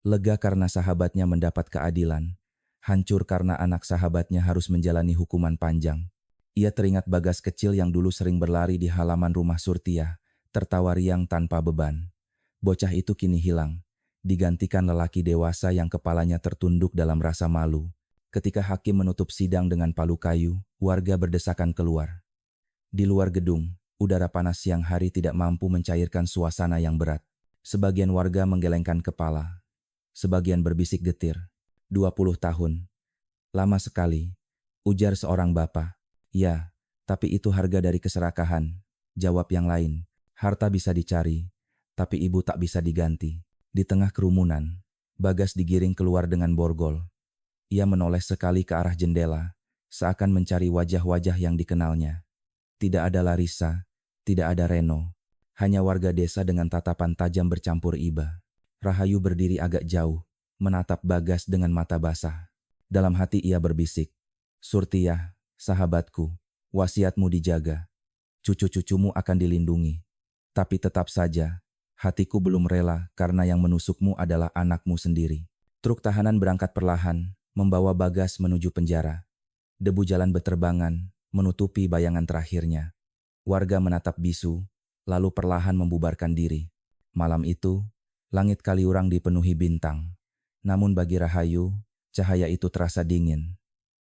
Lega karena sahabatnya mendapat keadilan. Hancur karena anak sahabatnya harus menjalani hukuman panjang. Ia teringat Bagas kecil yang dulu sering berlari di halaman rumah Surtiah, tertawa riang tanpa beban. Bocah itu kini hilang, digantikan lelaki dewasa yang kepalanya tertunduk dalam rasa malu. Ketika hakim menutup sidang dengan palu kayu, warga berdesakan keluar. Di luar gedung, udara panas siang hari tidak mampu mencairkan suasana yang berat. Sebagian warga menggelengkan kepala. Sebagian berbisik getir. 20 tahun. Lama sekali, ujar seorang bapak. Ya, tapi itu harga dari keserakahan, jawab yang lain. Harta bisa dicari, tapi ibu tak bisa diganti. Di tengah kerumunan, Bagas digiring keluar dengan borgol. Ia menoleh sekali ke arah jendela, seakan mencari wajah-wajah yang dikenalnya. Tidak ada Larissa, tidak ada Reno, hanya warga desa dengan tatapan tajam bercampur iba. Rahayu berdiri agak jauh, menatap Bagas dengan mata basah. Dalam hati ia berbisik, Surtiah, sahabatku, wasiatmu dijaga. Cucu-cucumu akan dilindungi. Tapi tetap saja, hatiku belum rela karena yang menusukmu adalah anakmu sendiri. Truk tahanan berangkat perlahan, membawa Bagas menuju penjara. Debu jalan beterbangan, menutupi bayangan terakhirnya. Warga menatap bisu, lalu perlahan membubarkan diri. Malam itu, langit Kaliurang dipenuhi bintang. Namun bagi Rahayu, cahaya itu terasa dingin.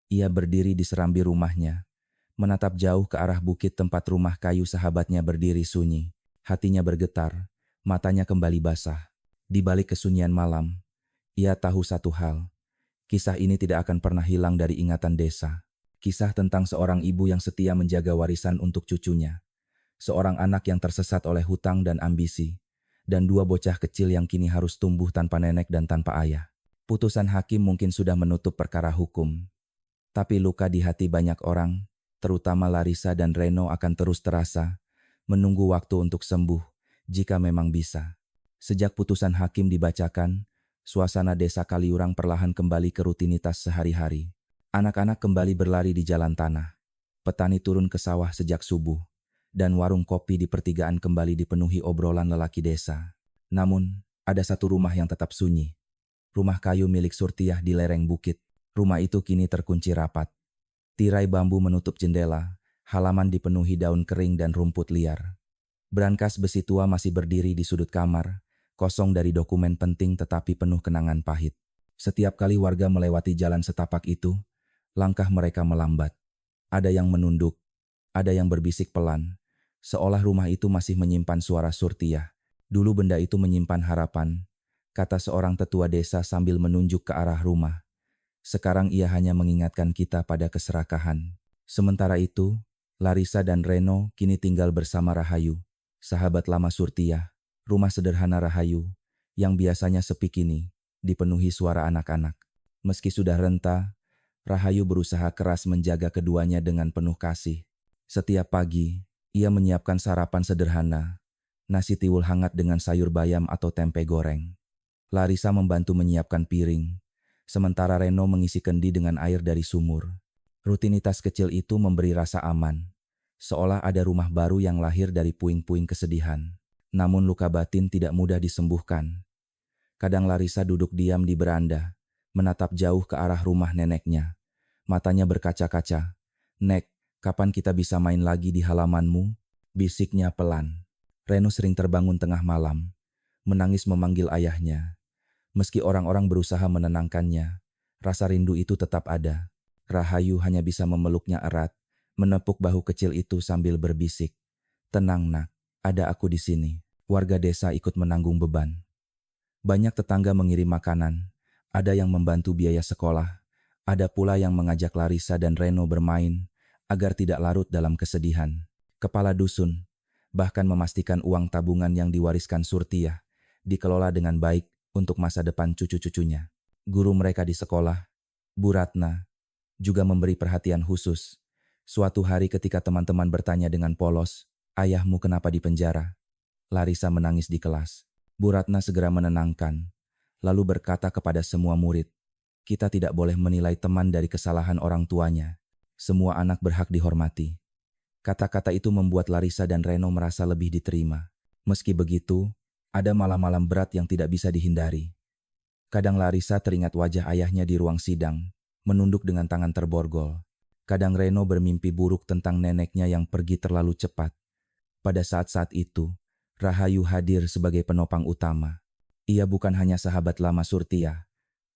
Ia berdiri di serambi rumahnya, menatap jauh ke arah bukit tempat rumah kayu sahabatnya berdiri sunyi. Hatinya bergetar, matanya kembali basah. Di balik kesunyian malam, ia tahu satu hal. Kisah ini tidak akan pernah hilang dari ingatan desa. Kisah tentang seorang ibu yang setia menjaga warisan untuk cucunya. Seorang anak yang tersesat oleh hutang dan ambisi. Dan 2 bocah kecil yang kini harus tumbuh tanpa nenek dan tanpa ayah. Putusan hakim mungkin sudah menutup perkara hukum. Tapi luka di hati banyak orang, terutama Larissa dan Reno akan terus terasa, menunggu waktu untuk sembuh, jika memang bisa. Sejak putusan hakim dibacakan, suasana desa Kaliurang perlahan kembali ke rutinitas sehari-hari. Anak-anak kembali berlari di jalan tanah. Petani turun ke sawah sejak subuh, dan warung kopi di pertigaan kembali dipenuhi obrolan lelaki desa. Namun, ada satu rumah yang tetap sunyi. Rumah kayu milik Surtiah di lereng bukit. Rumah itu kini terkunci rapat. Tirai bambu menutup jendela, halaman dipenuhi daun kering dan rumput liar. Brankas besi tua masih berdiri di sudut kamar, kosong dari dokumen penting tetapi penuh kenangan pahit. Setiap kali warga melewati jalan setapak itu, langkah mereka melambat. Ada yang menunduk, ada yang berbisik pelan, seolah rumah itu masih menyimpan suara Surtiah. Dulu benda itu menyimpan harapan, kata seorang tetua desa sambil menunjuk ke arah rumah. Sekarang ia hanya mengingatkan kita pada keserakahan. Sementara itu, Larissa dan Reno kini tinggal bersama Rahayu, sahabat lama Surtiah. Rumah sederhana Rahayu, yang biasanya sepi kini, dipenuhi suara anak-anak. Meski sudah renta, Rahayu berusaha keras menjaga keduanya dengan penuh kasih. Setiap pagi, Ia menyiapkan sarapan sederhana, nasi tiwul hangat dengan sayur bayam atau tempe goreng. Larissa membantu menyiapkan piring, sementara Reno mengisi kendi dengan air dari sumur. Rutinitas kecil itu memberi rasa aman, seolah ada rumah baru yang lahir dari puing-puing kesedihan. Namun luka batin tidak mudah disembuhkan. Kadang Larissa duduk diam di beranda, menatap jauh ke arah rumah neneknya. Matanya berkaca-kaca. "Nek, kapan kita bisa main lagi di halamanmu?" bisiknya pelan. Reno sering terbangun tengah malam, menangis memanggil ayahnya. Meski orang-orang berusaha menenangkannya, rasa rindu itu tetap ada. Rahayu hanya bisa memeluknya erat, menepuk bahu kecil itu sambil berbisik, "Tenang nak, ada aku di sini." Warga desa ikut menanggung beban. Banyak tetangga mengirim makanan, ada yang membantu biaya sekolah, ada pula yang mengajak Larissa dan Reno bermain agar tidak larut dalam kesedihan. Kepala dusun bahkan memastikan uang tabungan yang diwariskan Surtiah dikelola dengan baik untuk masa depan cucu-cucunya. Guru mereka di sekolah, Bu Ratna, juga memberi perhatian khusus. Suatu hari ketika teman-teman bertanya dengan polos, "Ayahmu kenapa di penjara?" Larissa menangis di kelas. Bu Ratna segera menenangkan, lalu berkata kepada semua murid, "Kita tidak boleh menilai teman dari kesalahan orang tuanya. Semua anak berhak dihormati." Kata-kata itu membuat Larissa dan Reno merasa lebih diterima. Meski begitu, ada malam-malam berat yang tidak bisa dihindari. Kadang Larissa teringat wajah ayahnya di ruang sidang, menunduk dengan tangan terborgol. Kadang Reno bermimpi buruk tentang neneknya yang pergi terlalu cepat. Pada saat-saat itu, Rahayu hadir sebagai penopang utama. Ia bukan hanya sahabat lama Surtiah,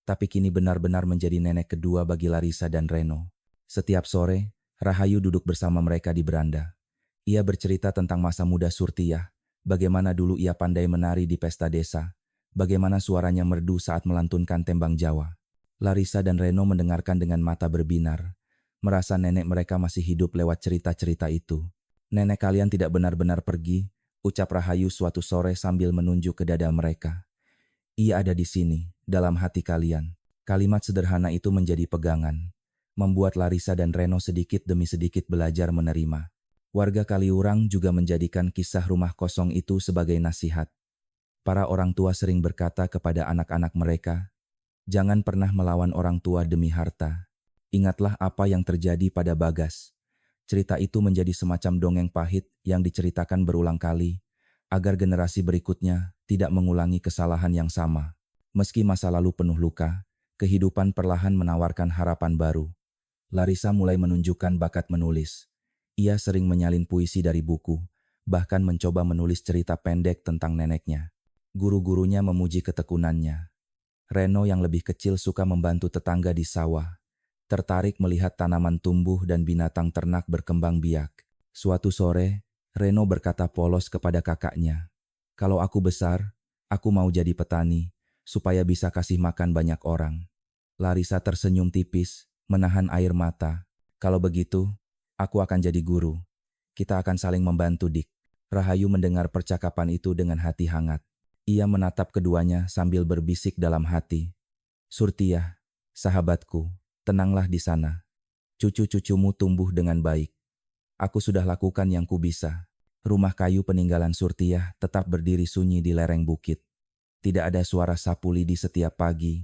tapi kini benar-benar menjadi nenek kedua bagi Larissa dan Reno. Setiap sore, Rahayu duduk bersama mereka di beranda. Ia bercerita tentang masa muda Surtiah, bagaimana dulu ia pandai menari di pesta desa, bagaimana suaranya merdu saat melantunkan tembang Jawa. Larissa dan Reno mendengarkan dengan mata berbinar, merasa nenek mereka masih hidup lewat cerita-cerita itu. "Nenek kalian tidak benar-benar pergi," ucap Rahayu suatu sore sambil menunjuk ke dada mereka. "Ia ada di sini, dalam hati kalian." Kalimat sederhana itu menjadi pegangan, membuat Larissa dan Reno sedikit demi sedikit belajar menerima. Warga Kaliurang juga menjadikan kisah rumah kosong itu sebagai nasihat. Para orang tua sering berkata kepada anak-anak mereka, "Jangan pernah melawan orang tua demi harta. Ingatlah apa yang terjadi pada Bagas." Cerita itu menjadi semacam dongeng pahit yang diceritakan berulang kali, agar generasi berikutnya tidak mengulangi kesalahan yang sama. Meski masa lalu penuh luka, kehidupan perlahan menawarkan harapan baru. Larissa mulai menunjukkan bakat menulis. Ia sering menyalin puisi dari buku, bahkan mencoba menulis cerita pendek tentang neneknya. Guru-gurunya memuji ketekunannya. Reno yang lebih kecil suka membantu tetangga di sawah, tertarik melihat tanaman tumbuh dan binatang ternak berkembang biak. Suatu sore, Reno berkata polos kepada kakaknya, "Kalau aku besar, aku mau jadi petani, supaya bisa kasih makan banyak orang." Larissa tersenyum tipis, menahan air mata. "Kalau begitu, aku akan jadi guru. Kita akan saling membantu, Dik." Rahayu mendengar percakapan itu dengan hati hangat. Ia menatap keduanya sambil berbisik dalam hati, "Surtiah, sahabatku, tenanglah di sana. Cucu-cucumu tumbuh dengan baik. Aku sudah lakukan yang kubisa." Rumah kayu peninggalan Surtiah tetap berdiri sunyi di lereng bukit. Tidak ada suara sapu lidi setiap pagi.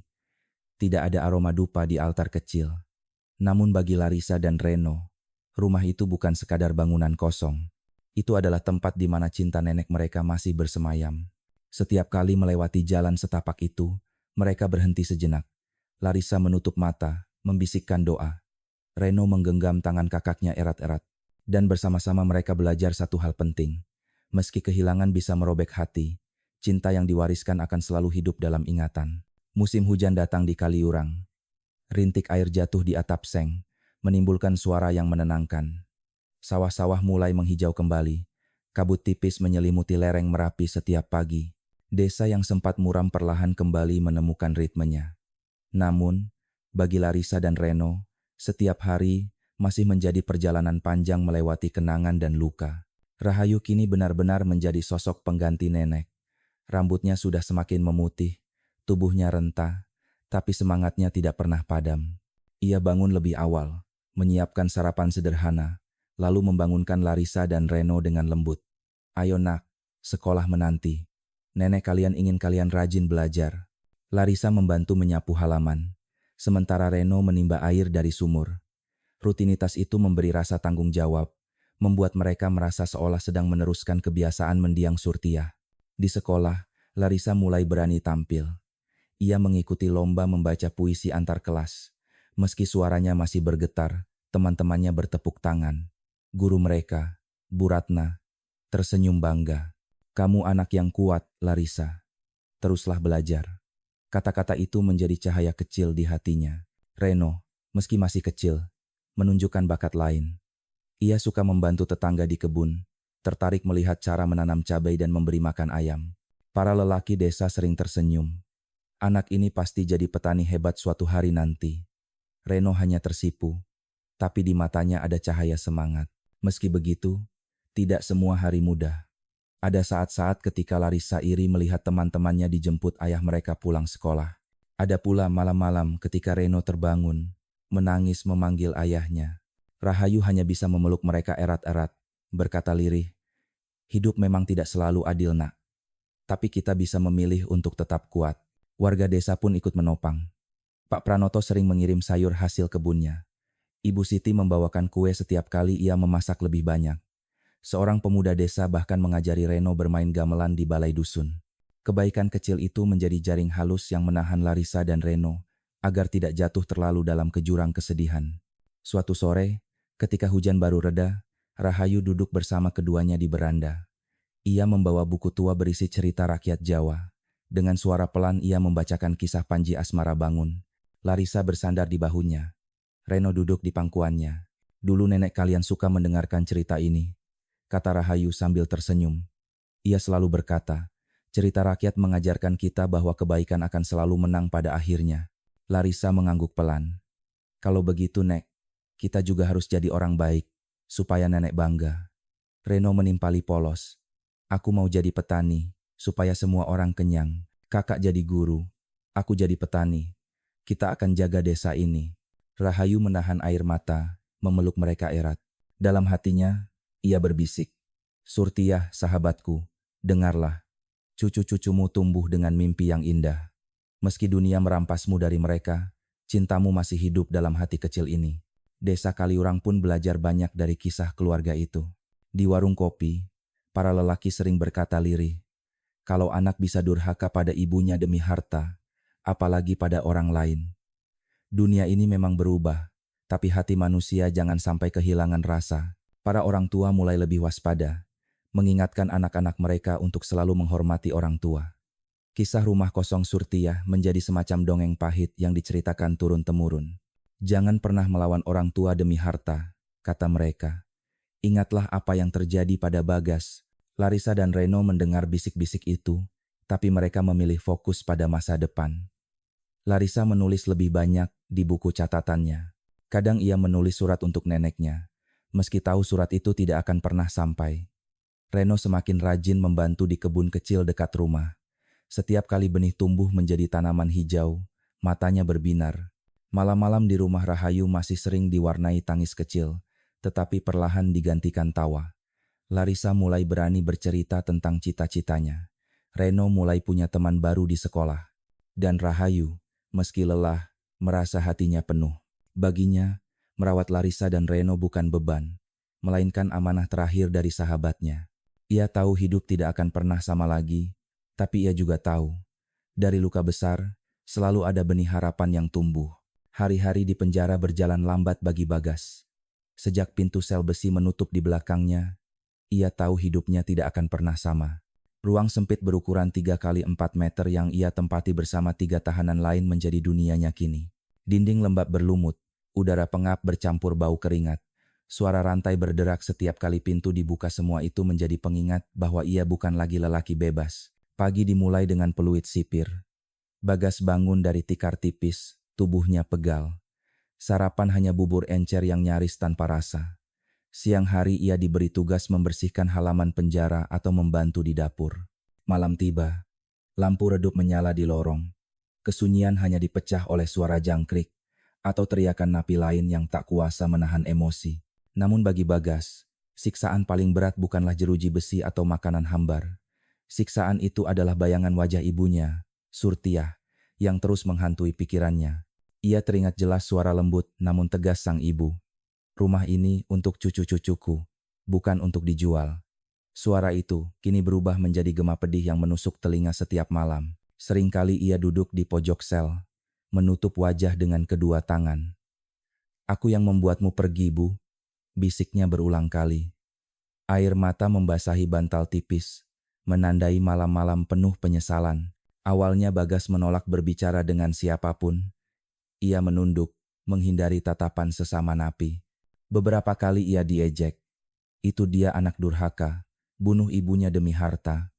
Tidak ada aroma dupa di altar kecil. Namun bagi Larissa dan Reno, rumah itu bukan sekadar bangunan kosong. Itu adalah tempat di mana cinta nenek mereka masih bersemayam. Setiap kali melewati jalan setapak itu, mereka berhenti sejenak. Larissa menutup mata, membisikkan doa. Reno menggenggam tangan kakaknya erat-erat. Dan bersama-sama mereka belajar satu hal penting. Meski kehilangan bisa merobek hati, cinta yang diwariskan akan selalu hidup dalam ingatan. Musim hujan datang di Kaliurang. Rintik air jatuh di atap seng, menimbulkan suara yang menenangkan. Sawah-sawah mulai menghijau kembali. Kabut tipis menyelimuti lereng Merapi setiap pagi. Desa yang sempat muram perlahan kembali menemukan ritmenya. Namun, bagi Larissa dan Reno, setiap hari masih menjadi perjalanan panjang melewati kenangan dan luka. Rahayu kini benar-benar menjadi sosok pengganti nenek. Rambutnya sudah semakin memutih, tubuhnya renta, tapi semangatnya tidak pernah padam. Ia bangun lebih awal, menyiapkan sarapan sederhana, lalu membangunkan Larissa dan Reno dengan lembut. "Ayo nak, sekolah menanti. Nenek kalian ingin kalian rajin belajar." Larissa membantu menyapu halaman, sementara Reno menimba air dari sumur. Rutinitas itu memberi rasa tanggung jawab, membuat mereka merasa seolah sedang meneruskan kebiasaan mendiang Surtiah. Di sekolah, Larissa mulai berani tampil. Ia mengikuti lomba membaca puisi antar kelas. Meski suaranya masih bergetar, teman-temannya bertepuk tangan. Guru mereka, Bu Ratna, tersenyum bangga. "Kamu anak yang kuat, Larissa. Teruslah belajar." Kata-kata itu menjadi cahaya kecil di hatinya. Reno, meski masih kecil, menunjukkan bakat lain. Ia suka membantu tetangga di kebun, tertarik melihat cara menanam cabai dan memberi makan ayam. Para lelaki desa sering tersenyum. Anak ini pasti jadi petani hebat suatu hari nanti. Reno hanya tersipu, tapi di matanya ada cahaya semangat. Meski begitu, tidak semua hari mudah. Ada saat-saat ketika Larissa iri melihat teman-temannya dijemput ayah mereka pulang sekolah. Ada pula malam-malam ketika Reno terbangun, menangis memanggil ayahnya. Rahayu hanya bisa memeluk mereka erat-erat, berkata lirih, "Hidup memang tidak selalu adil, nak. Tapi kita bisa memilih untuk tetap kuat." Warga desa pun ikut menopang. Pak Pranoto sering mengirim sayur hasil kebunnya. Ibu Siti membawakan kue setiap kali ia memasak lebih banyak. Seorang pemuda desa bahkan mengajari Reno bermain gamelan di balai dusun. Kebaikan kecil itu menjadi jaring halus yang menahan Larissa dan Reno agar tidak jatuh terlalu dalam ke jurang kesedihan. Suatu sore, ketika hujan baru reda, Rahayu duduk bersama keduanya di beranda. Ia membawa buku tua berisi cerita rakyat Jawa. Dengan suara pelan ia membacakan kisah Panji Asmara Bangun. Larissa bersandar di bahunya. Reno duduk di pangkuannya. "Dulu nenek kalian suka mendengarkan cerita ini," kata Rahayu sambil tersenyum. Ia selalu berkata, "Cerita rakyat mengajarkan kita bahwa kebaikan akan selalu menang pada akhirnya." Larissa mengangguk pelan. "Kalau begitu, Nek, kita juga harus jadi orang baik, supaya nenek bangga." Reno menimpali polos. "Aku mau jadi petani, supaya semua orang kenyang. Kakak jadi guru, aku jadi petani. Kita akan jaga desa ini." Rahayu menahan air mata, memeluk mereka erat. Dalam hatinya, ia berbisik, "Surtiah, sahabatku, dengarlah. Cucu-cucumu tumbuh dengan mimpi yang indah. Meski dunia merampasmu dari mereka, cintamu masih hidup dalam hati kecil ini." Desa Kaliurang pun belajar banyak dari kisah keluarga itu. Di warung kopi, para lelaki sering berkata lirih, "Kalau anak bisa durhaka pada ibunya demi harta, apalagi pada orang lain." Dunia ini memang berubah, tapi hati manusia jangan sampai kehilangan rasa. Para orang tua mulai lebih waspada, mengingatkan anak-anak mereka untuk selalu menghormati orang tua. Kisah rumah kosong Surtiah menjadi semacam dongeng pahit yang diceritakan turun-temurun. "Jangan pernah melawan orang tua demi harta," kata mereka. "Ingatlah apa yang terjadi pada Bagas." Larissa dan Reno mendengar bisik-bisik itu, tapi mereka memilih fokus pada masa depan. Larissa menulis lebih banyak di buku catatannya. Kadang ia menulis surat untuk neneknya, meski tahu surat itu tidak akan pernah sampai. Reno semakin rajin membantu di kebun kecil dekat rumah. Setiap kali benih tumbuh menjadi tanaman hijau, matanya berbinar. Malam-malam di rumah Rahayu masih sering diwarnai tangis kecil, tetapi perlahan digantikan tawa. Larissa mulai berani bercerita tentang cita-citanya. Reno mulai punya teman baru di sekolah. Dan Rahayu, meski lelah, merasa hatinya penuh. Baginya, merawat Larissa dan Reno bukan beban, melainkan amanah terakhir dari sahabatnya. Ia tahu hidup tidak akan pernah sama lagi, tapi ia juga tahu, dari luka besar, selalu ada benih harapan yang tumbuh. Hari-hari di penjara berjalan lambat bagi Bagas. Sejak pintu sel besi menutup di belakangnya, ia tahu hidupnya tidak akan pernah sama. Ruang sempit berukuran 3 kali 4 meter yang ia tempati bersama 3 tahanan lain menjadi dunianya kini. Dinding lembab berlumut, udara pengap bercampur bau keringat. Suara rantai berderak setiap kali pintu dibuka, semua itu menjadi pengingat bahwa ia bukan lagi lelaki bebas. Pagi dimulai dengan peluit sipir. Bagas bangun dari tikar tipis, tubuhnya pegal. Sarapan hanya bubur encer yang nyaris tanpa rasa. Siang hari ia diberi tugas membersihkan halaman penjara atau membantu di dapur. Malam tiba, lampu redup menyala di lorong. Kesunyian hanya dipecah oleh suara jangkrik atau teriakan napi lain yang tak kuasa menahan emosi. Namun bagi Bagas, siksaan paling berat bukanlah jeruji besi atau makanan hambar. Siksaan itu adalah bayangan wajah ibunya, Surtiah, yang terus menghantui pikirannya. Ia teringat jelas suara lembut namun tegas sang ibu. Rumah ini untuk cucu-cucuku, bukan untuk dijual. Suara itu kini berubah menjadi gema pedih yang menusuk telinga setiap malam. Seringkali ia duduk di pojok sel, menutup wajah dengan kedua tangan. "Aku yang membuatmu pergi, Bu," bisiknya berulang kali. Air mata membasahi bantal tipis, menandai malam-malam penuh penyesalan. Awalnya Bagas menolak berbicara dengan siapapun. Ia menunduk, menghindari tatapan sesama napi. Beberapa kali ia diejek. "Itu dia anak durhaka, bunuh ibunya demi harta."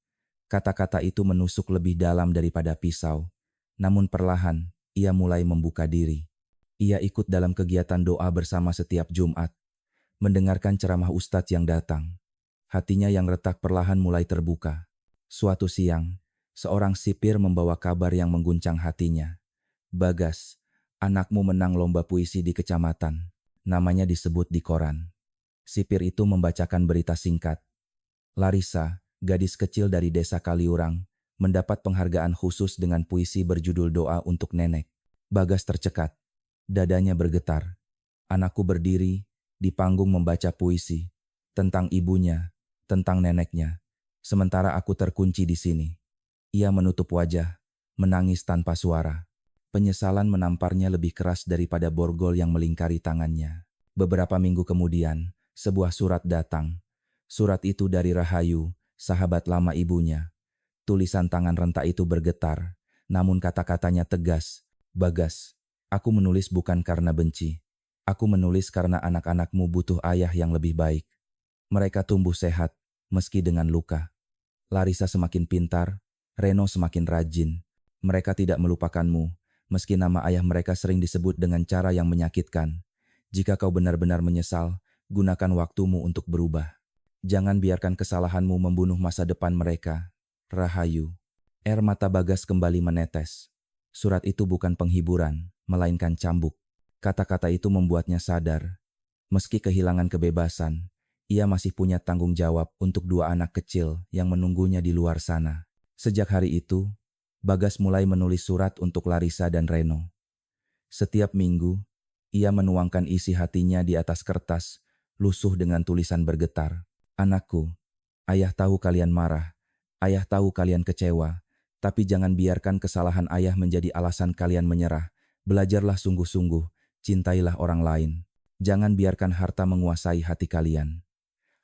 Kata-kata itu menusuk lebih dalam daripada pisau. Namun perlahan, ia mulai membuka diri. Ia ikut dalam kegiatan doa bersama setiap Jumat, mendengarkan ceramah ustadz yang datang. Hatinya yang retak perlahan mulai terbuka. Suatu siang, seorang sipir membawa kabar yang mengguncang hatinya. "Bagas, anakmu menang lomba puisi di kecamatan." Namanya disebut di koran. Sipir itu membacakan berita singkat. Larissa, gadis kecil dari desa Kaliurang, mendapat penghargaan khusus dengan puisi berjudul Doa untuk Nenek. Bagas tercekat. Dadanya bergetar. Anakku berdiri di panggung membaca puisi tentang ibunya, tentang neneknya. Sementara aku terkunci di sini. Ia menutup wajah, menangis tanpa suara. Penyesalan menamparnya lebih keras daripada borgol yang melingkari tangannya. Beberapa minggu kemudian, sebuah surat datang. Surat itu dari Rahayu, sahabat lama ibunya. Tulisan tangan renta itu bergetar, namun kata-katanya tegas. "Bagas, aku menulis bukan karena benci. Aku menulis karena anak-anakmu butuh ayah yang lebih baik. Mereka tumbuh sehat, meski dengan luka. Larissa semakin pintar, Reno semakin rajin. Mereka tidak melupakanmu, meski nama ayah mereka sering disebut dengan cara yang menyakitkan. Jika kau benar-benar menyesal, gunakan waktumu untuk berubah. Jangan biarkan kesalahanmu membunuh masa depan mereka. Rahayu." Air mata Bagas kembali menetes. Surat itu bukan penghiburan, melainkan cambuk. Kata-kata itu membuatnya sadar. Meski kehilangan kebebasan, ia masih punya tanggung jawab untuk dua anak kecil yang menunggunya di luar sana. Sejak hari itu, Bagas mulai menulis surat untuk Larissa dan Reno. Setiap minggu, ia menuangkan isi hatinya di atas kertas, lusuh dengan tulisan bergetar. "Anakku, ayah tahu kalian marah, ayah tahu kalian kecewa, tapi jangan biarkan kesalahan ayah menjadi alasan kalian menyerah. Belajarlah sungguh-sungguh, cintailah orang lain. Jangan biarkan harta menguasai hati kalian.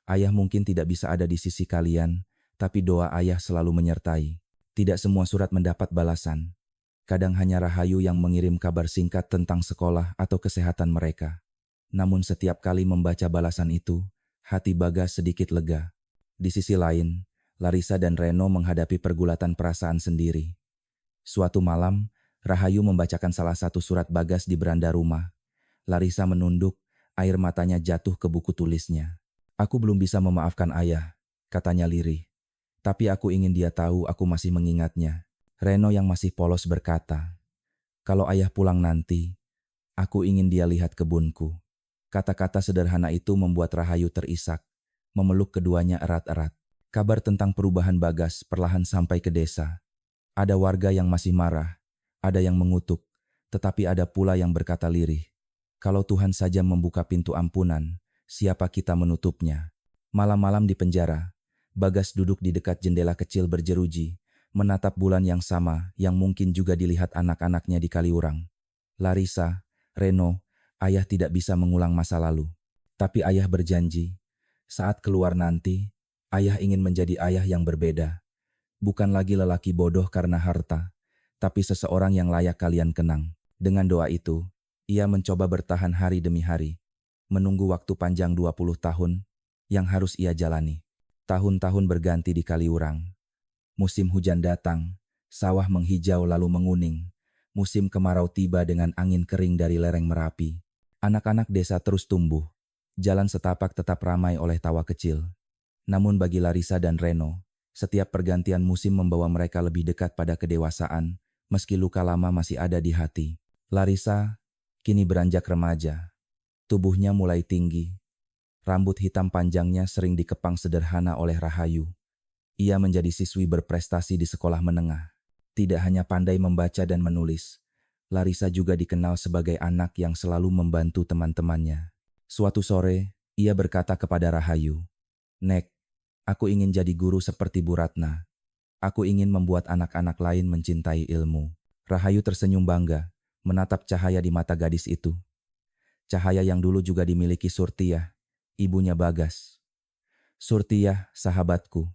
Ayah mungkin tidak bisa ada di sisi kalian, tapi doa ayah selalu menyertai." Tidak semua surat mendapat balasan. Kadang hanya Rahayu yang mengirim kabar singkat tentang sekolah atau kesehatan mereka. Namun setiap kali membaca balasan itu, hati Bagas sedikit lega. Di sisi lain, Larissa dan Reno menghadapi pergulatan perasaan sendiri. Suatu malam, Rahayu membacakan salah satu surat Bagas di beranda rumah. Larissa menunduk, air matanya jatuh ke buku tulisnya. "Aku belum bisa memaafkan ayah," katanya lirih. "Tapi aku ingin dia tahu aku masih mengingatnya." Reno yang masih polos berkata, "Kalau ayah pulang nanti, aku ingin dia lihat kebunku." Kata-kata sederhana itu membuat Rahayu terisak, memeluk keduanya erat-erat. Kabar tentang perubahan Bagas perlahan sampai ke desa. Ada warga yang masih marah, ada yang mengutuk, tetapi ada pula yang berkata lirih, "Kalau Tuhan saja membuka pintu ampunan, siapa kita menutupnya?" Malam-malam di penjara, Bagas duduk di dekat jendela kecil berjeruji, menatap bulan yang sama yang mungkin juga dilihat anak-anaknya di Kaliurang. "Larissa, Reno, ayah tidak bisa mengulang masa lalu. Tapi ayah berjanji, saat keluar nanti, ayah ingin menjadi ayah yang berbeda. Bukan lagi lelaki bodoh karena harta, tapi seseorang yang layak kalian kenang." Dengan doa itu, ia mencoba bertahan hari demi hari, menunggu waktu panjang 20 tahun yang harus ia jalani. Tahun-tahun berganti di Kaliurang. Musim hujan datang, sawah menghijau lalu menguning. Musim kemarau tiba dengan angin kering dari lereng Merapi. Anak-anak desa terus tumbuh. Jalan setapak tetap ramai oleh tawa kecil. Namun bagi Larissa dan Reno, setiap pergantian musim membawa mereka lebih dekat pada kedewasaan, meski luka lama masih ada di hati. Larissa kini beranjak remaja. Tubuhnya mulai tinggi, Rambut hitam panjangnya sering dikepang sederhana oleh Rahayu. Ia menjadi siswi berprestasi di sekolah menengah. Tidak hanya pandai membaca dan menulis, Larissa juga dikenal sebagai anak yang selalu membantu teman-temannya. Suatu sore, ia berkata kepada Rahayu, "Nek, aku ingin jadi guru seperti Bu Ratna. Aku ingin membuat anak-anak lain mencintai ilmu." Rahayu tersenyum bangga, menatap cahaya di mata gadis itu. Cahaya yang dulu juga dimiliki Surtiyah, ibunya Bagas. "Surtiyah, sahabatku,"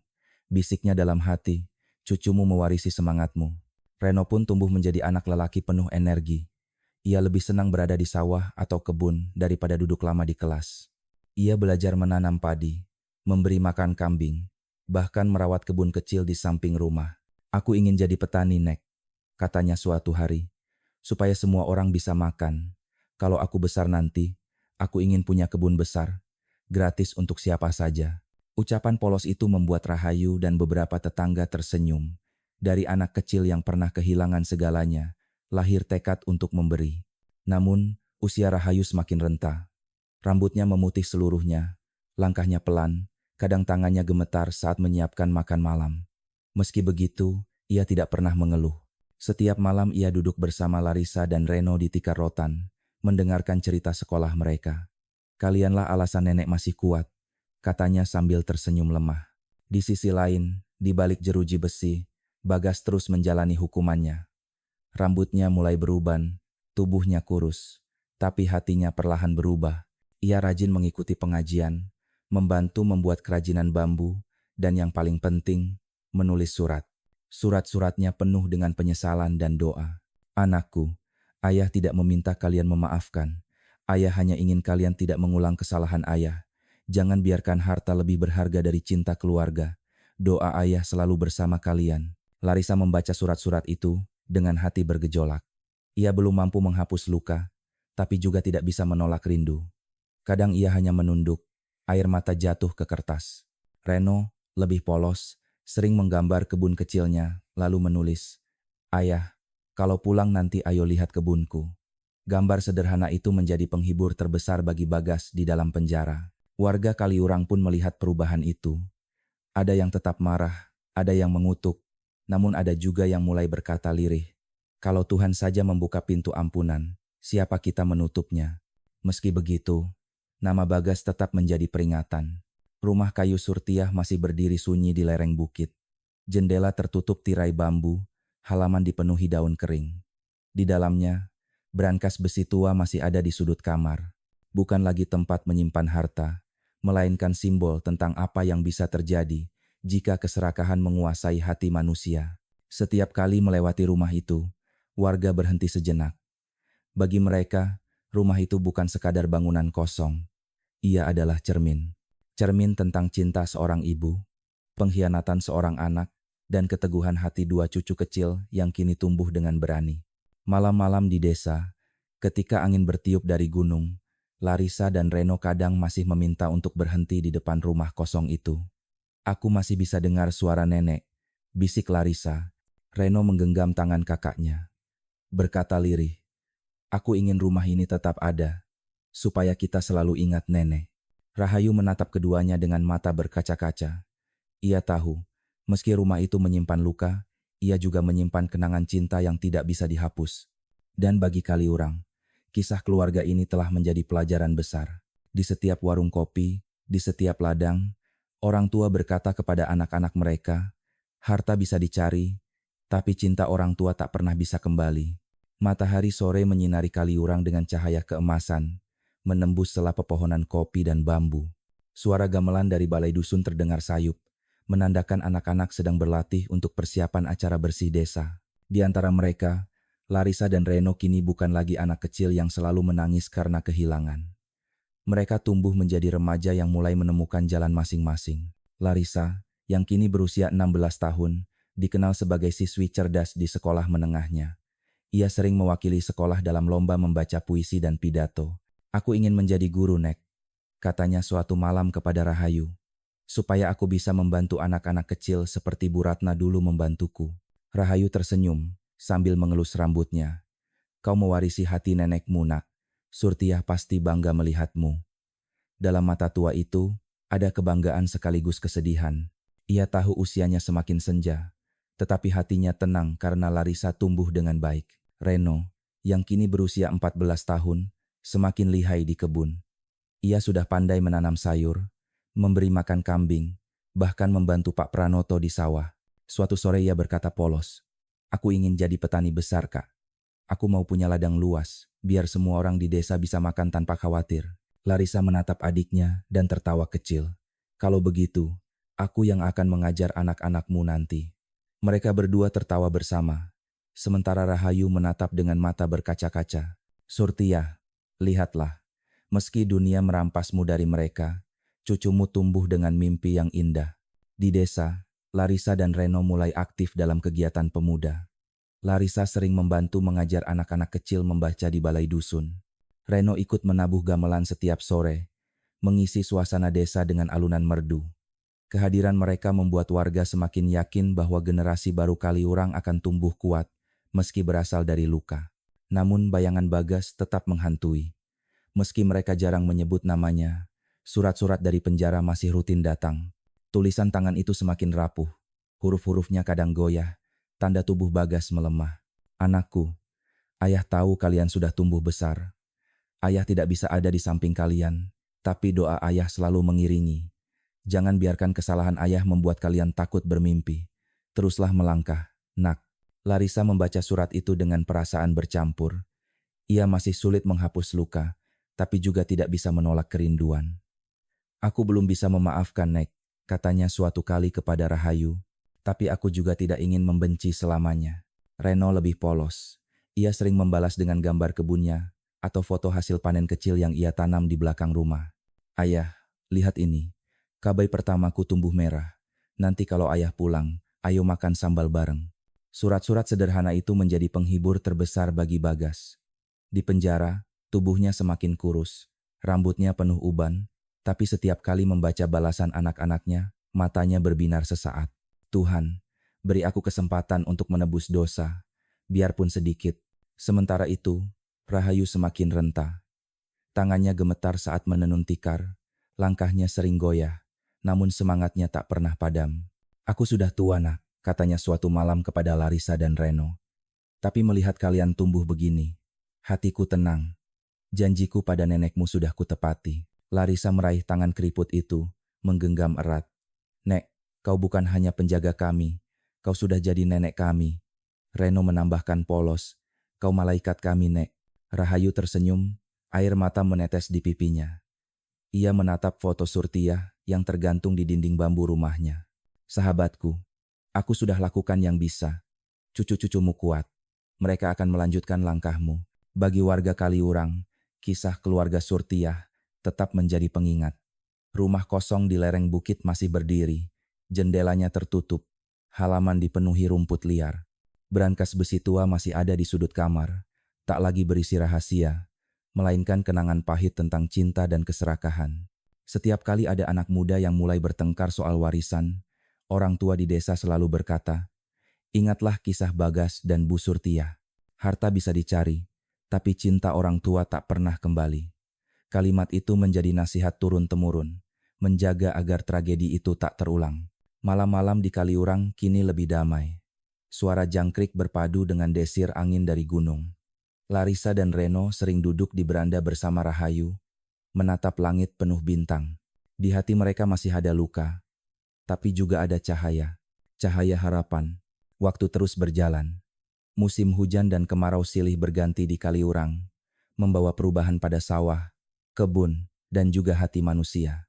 bisiknya dalam hati, "cucumu mewarisi semangatmu." Reno pun tumbuh menjadi anak lelaki penuh energi. Ia lebih senang berada di sawah atau kebun daripada duduk lama di kelas. Ia belajar menanam padi, memberi makan kambing, bahkan merawat kebun kecil di samping rumah. "Aku ingin jadi petani, Nek," katanya suatu hari, "supaya semua orang bisa makan. Kalau aku besar nanti, aku ingin punya kebun besar, gratis untuk siapa saja." Ucapan polos itu membuat Rahayu dan beberapa tetangga tersenyum. Dari anak kecil yang pernah kehilangan segalanya, lahir tekad untuk memberi. Namun, usia Rahayu semakin renta. Rambutnya memutih seluruhnya, langkahnya pelan, kadang tangannya gemetar saat menyiapkan makan malam. Meski begitu, ia tidak pernah mengeluh. Setiap malam ia duduk bersama Larissa dan Reno di tikar rotan, mendengarkan cerita sekolah mereka. "Kalianlah alasan nenek masih kuat," katanya sambil tersenyum lemah. Di sisi lain, di balik jeruji besi, Bagas terus menjalani hukumannya. Rambutnya mulai beruban, tubuhnya kurus, tapi hatinya perlahan berubah. Ia rajin mengikuti pengajian, membantu membuat kerajinan bambu, dan yang paling penting, menulis surat. Surat-suratnya penuh dengan penyesalan dan doa. "Anakku, ayah tidak meminta kalian memaafkan. Ayah hanya ingin kalian tidak mengulang kesalahan ayah. Jangan biarkan harta lebih berharga dari cinta keluarga. Doa ayah selalu bersama kalian." Larissa membaca surat-surat itu dengan hati bergejolak. Ia belum mampu menghapus luka, tapi juga tidak bisa menolak rindu. Kadang ia hanya menunduk, air mata jatuh ke kertas. Reno, lebih polos, sering menggambar kebun kecilnya, lalu menulis, "Ayah, kalau pulang nanti ayo lihat kebunku." Gambar sederhana itu menjadi penghibur terbesar bagi Bagas di dalam penjara. Warga Kaliurang pun melihat perubahan itu. Ada yang tetap marah, ada yang mengutuk, namun ada juga yang mulai berkata lirih, "Kalau Tuhan saja membuka pintu ampunan, siapa kita menutupnya?" Meski begitu, nama Bagas tetap menjadi peringatan. Rumah kayu Surtiyah masih berdiri sunyi di lereng bukit. Jendela tertutup tirai bambu, halaman dipenuhi daun kering. Di dalamnya, brankas besi tua masih ada di sudut kamar. Bukan lagi tempat menyimpan harta, melainkan simbol tentang apa yang bisa terjadi jika keserakahan menguasai hati manusia. Setiap kali melewati rumah itu, warga berhenti sejenak. Bagi mereka, rumah itu bukan sekadar bangunan kosong. Ia adalah cermin. Cermin tentang cinta seorang ibu, pengkhianatan seorang anak, dan keteguhan hati dua cucu kecil yang kini tumbuh dengan berani. Malam-malam di desa, ketika angin bertiup dari gunung, Larissa dan Reno kadang masih meminta untuk berhenti di depan rumah kosong itu. "Aku masih bisa dengar suara nenek," bisik Larissa. Reno menggenggam tangan kakaknya. Berkata lirih, "Aku ingin rumah ini tetap ada, supaya kita selalu ingat nenek." Rahayu menatap keduanya dengan mata berkaca-kaca. Ia tahu, meski rumah itu menyimpan luka, ia juga menyimpan kenangan cinta yang tidak bisa dihapus. Dan bagi Kaliurang, kisah keluarga ini telah menjadi pelajaran besar. Di setiap warung kopi, di setiap ladang, orang tua berkata kepada anak-anak mereka, "Harta bisa dicari, tapi cinta orang tua tak pernah bisa kembali." Matahari sore menyinari Kaliurang dengan cahaya keemasan, menembus celah pepohonan kopi dan bambu. Suara gamelan dari balai dusun terdengar sayup, menandakan anak-anak sedang berlatih untuk persiapan acara bersih desa. Di antara mereka, Larissa dan Reno kini bukan lagi anak kecil yang selalu menangis karena kehilangan. Mereka tumbuh menjadi remaja yang mulai menemukan jalan masing-masing. Larissa, yang kini berusia 16 tahun, dikenal sebagai siswi cerdas di sekolah menengahnya. Ia sering mewakili sekolah dalam lomba membaca puisi dan pidato. "Aku ingin menjadi guru, Nek," katanya suatu malam kepada Rahayu, "supaya aku bisa membantu anak-anak kecil seperti Bu Ratna dulu membantuku." Rahayu tersenyum sambil mengelus rambutnya. "Kau mewarisi hati nenekmu, Nak. Surtiyah pasti bangga melihatmu." Dalam mata tua itu, ada kebanggaan sekaligus kesedihan. Ia tahu usianya semakin senja, tetapi hatinya tenang karena Larissa tumbuh dengan baik. Reno, yang kini berusia 14 tahun, semakin lihai di kebun. Ia sudah pandai menanam sayur, memberi makan kambing, bahkan membantu Pak Pranoto di sawah. Suatu sore ia berkata polos, "Aku ingin jadi petani besar, Kak. Aku mau punya ladang luas, biar semua orang di desa bisa makan tanpa khawatir." Larissa menatap adiknya dan tertawa kecil. "Kalau begitu, aku yang akan mengajar anak-anakmu nanti." Mereka berdua tertawa bersama. Sementara Rahayu menatap dengan mata berkaca-kaca. "Surtia, lihatlah. Meski dunia merampasmu dari mereka, cucumu tumbuh dengan mimpi yang indah." Di desa, Larissa dan Reno mulai aktif dalam kegiatan pemuda. Larissa sering membantu mengajar anak-anak kecil membaca di balai dusun. Reno ikut menabuh gamelan setiap sore, mengisi suasana desa dengan alunan merdu. Kehadiran mereka membuat warga semakin yakin bahwa generasi baru Kaliurang akan tumbuh kuat, meski berasal dari luka. Namun bayangan Bagas tetap menghantui. Meski mereka jarang menyebut namanya, surat-surat dari penjara masih rutin datang. Tulisan tangan itu semakin rapuh, huruf-hurufnya kadang goyah, tanda tubuh Bagas melemah. "Anakku, ayah tahu kalian sudah tumbuh besar. Ayah tidak bisa ada di samping kalian, tapi doa ayah selalu mengiringi. Jangan biarkan kesalahan ayah membuat kalian takut bermimpi. Teruslah melangkah, nak." Larissa membaca surat itu dengan perasaan bercampur. Ia masih sulit menghapus luka, tapi juga tidak bisa menolak kerinduan. "Aku belum bisa memaafkan, Nek," katanya suatu kali kepada Rahayu. "Tapi aku juga tidak ingin membenci selamanya." Reno lebih polos. Ia sering membalas dengan gambar kebunnya atau foto hasil panen kecil yang ia tanam di belakang rumah. "Ayah, lihat ini. Cabai pertamaku tumbuh merah. Nanti kalau ayah pulang, ayo makan sambal bareng." Surat-surat sederhana itu menjadi penghibur terbesar bagi Bagas. Di penjara, tubuhnya semakin kurus, rambutnya penuh uban, tapi setiap kali membaca balasan anak-anaknya, matanya berbinar sesaat. "Tuhan, beri aku kesempatan untuk menebus dosa, biarpun sedikit." Sementara itu, Rahayu semakin renta. Tangannya gemetar saat menenun tikar, langkahnya sering goyah, namun semangatnya tak pernah padam. "Aku sudah tua, nak," katanya suatu malam kepada Larissa dan Reno. "Tapi melihat kalian tumbuh begini, hatiku tenang. Janjiku pada nenekmu sudah kutepati." Larissa meraih tangan keriput itu, menggenggam erat. "Nek, kau bukan hanya penjaga kami, kau sudah jadi nenek kami." Reno menambahkan polos, "Kau malaikat kami, Nek." Rahayu tersenyum, air mata menetes di pipinya. Ia menatap foto Surtia yang tergantung di dinding bambu rumahnya. "Sahabatku, aku sudah lakukan yang bisa. Cucu-cucumu kuat. Mereka akan melanjutkan langkahmu." Bagi warga Kaliurang, kisah keluarga Surtia tetap menjadi pengingat. Rumah kosong di lereng bukit masih berdiri, jendelanya tertutup, halaman dipenuhi rumput liar. Brankas besi tua masih ada di sudut kamar, tak lagi berisi rahasia, melainkan kenangan pahit tentang cinta dan keserakahan. Setiap kali ada anak muda yang mulai bertengkar soal warisan, orang tua di desa selalu berkata, "Ingatlah kisah Bagas dan Bu Surtia. Harta bisa dicari, tapi cinta orang tua tak pernah kembali." Kalimat itu menjadi nasihat turun-temurun, menjaga agar tragedi itu tak terulang. Malam-malam di Kaliurang kini lebih damai. Suara jangkrik berpadu dengan desir angin dari gunung. Larissa dan Reno sering duduk di beranda bersama Rahayu, menatap langit penuh bintang. Di hati mereka masih ada luka, tapi juga ada cahaya. Cahaya harapan. Waktu terus berjalan. Musim hujan dan kemarau silih berganti di Kaliurang, membawa perubahan pada sawah, kebun, dan juga hati manusia.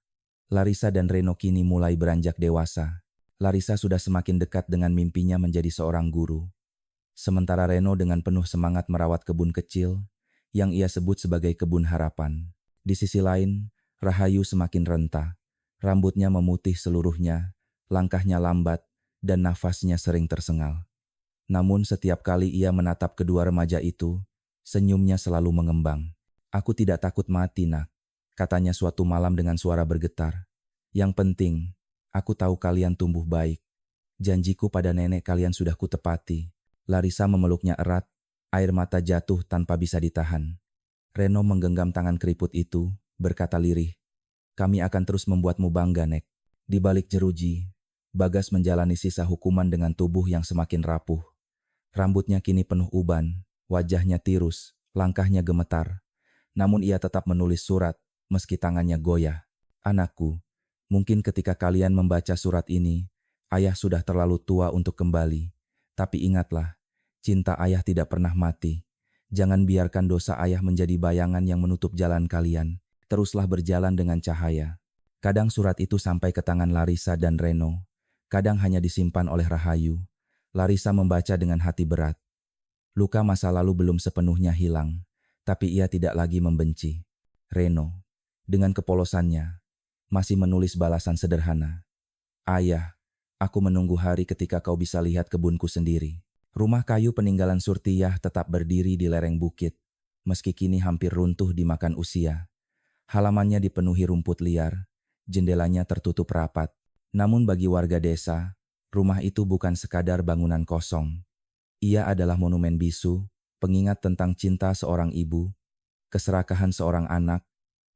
Larissa dan Reno kini mulai beranjak dewasa. Larissa sudah semakin dekat dengan mimpinya menjadi seorang guru. Sementara Reno dengan penuh semangat merawat kebun kecil yang ia sebut sebagai kebun harapan. Di sisi lain, Rahayu semakin renta. Rambutnya memutih seluruhnya, langkahnya lambat, dan nafasnya sering tersengal. Namun setiap kali ia menatap kedua remaja itu, senyumnya selalu mengembang. "Aku tidak takut mati, nak," katanya suatu malam dengan suara bergetar. "Yang penting, aku tahu kalian tumbuh baik. Janjiku pada nenek kalian sudah kutepati." Larissa memeluknya erat, air mata jatuh tanpa bisa ditahan. Reno menggenggam tangan keriput itu, berkata lirih, Kami akan terus membuatmu bangga, Nek. Di balik jeruji, Bagas menjalani sisa hukuman dengan tubuh yang semakin rapuh. Rambutnya kini penuh uban, wajahnya tirus, langkahnya gemetar. Namun ia tetap menulis surat, meski tangannya goyah. Anakku, mungkin ketika kalian membaca surat ini, ayah sudah terlalu tua untuk kembali. Tapi ingatlah, cinta ayah tidak pernah mati. Jangan biarkan dosa ayah menjadi bayangan yang menutup jalan kalian. Teruslah berjalan dengan cahaya. Kadang surat itu sampai ke tangan Larissa dan Reno. Kadang hanya disimpan oleh Rahayu. Larissa membaca dengan hati berat. Luka masa lalu belum sepenuhnya hilang, tapi ia tidak lagi membenci. Reno, dengan kepolosannya, masih menulis balasan sederhana. Ayah, aku menunggu hari ketika kau bisa lihat kebunku sendiri. Rumah kayu peninggalan Surtiyah tetap berdiri di lereng bukit, meski kini hampir runtuh dimakan usia. Halamannya dipenuhi rumput liar, jendelanya tertutup rapat. Namun bagi warga desa, rumah itu bukan sekadar bangunan kosong. Ia adalah monumen bisu, pengingat tentang cinta seorang ibu, keserakahan seorang anak,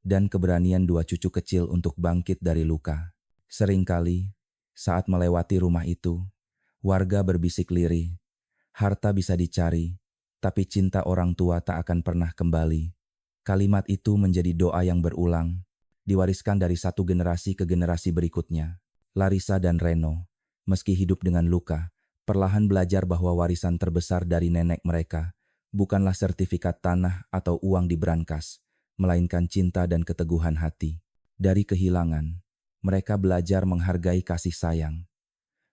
dan keberanian dua cucu kecil untuk bangkit dari luka. Seringkali, saat melewati rumah itu, warga berbisik lirih. Harta bisa dicari, tapi cinta orang tua tak akan pernah kembali. Kalimat itu menjadi doa yang berulang, diwariskan dari satu generasi ke generasi berikutnya. Larissa dan Reno, meski hidup dengan luka, perlahan belajar bahwa warisan terbesar dari nenek mereka bukanlah sertifikat tanah atau uang di brankas, melainkan cinta dan keteguhan hati. Dari kehilangan, mereka belajar menghargai kasih sayang.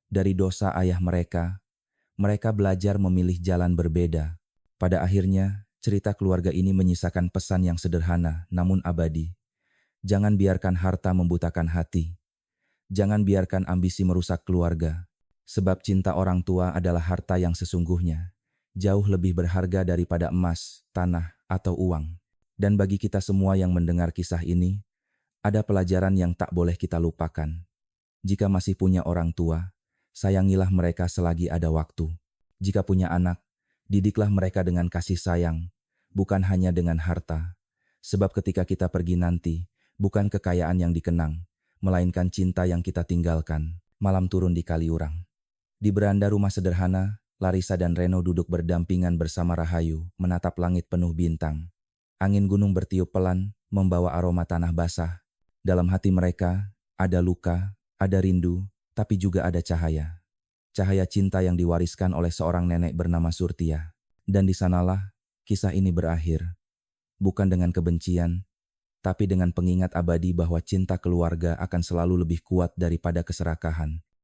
Dari dosa ayah mereka belajar memilih jalan berbeda. Pada akhirnya, cerita keluarga ini menyisakan pesan yang sederhana namun abadi. Jangan biarkan harta membutakan hati. Jangan biarkan ambisi merusak keluarga. Sebab cinta orang tua adalah harta yang sesungguhnya, jauh lebih berharga daripada emas, tanah, atau uang. Dan bagi kita semua yang mendengar kisah ini, ada pelajaran yang tak boleh kita lupakan. Jika masih punya orang tua, sayangilah mereka selagi ada waktu. Jika punya anak, didiklah mereka dengan kasih sayang, bukan hanya dengan harta. Sebab ketika kita pergi nanti, bukan kekayaan yang dikenang, melainkan cinta yang kita tinggalkan. Malam turun di Kaliurang. Di beranda rumah sederhana, Larissa dan Reno duduk berdampingan bersama Rahayu, menatap langit penuh bintang. Angin gunung bertiup pelan, membawa aroma tanah basah. Dalam hati mereka, ada luka, ada rindu, tapi juga ada cahaya. Cahaya cinta yang diwariskan oleh seorang nenek bernama Surtiyah. Dan di sanalah, kisah ini berakhir. Bukan dengan kebencian, tapi dengan pengingat abadi bahwa cinta keluarga akan selalu lebih kuat daripada keserakahan.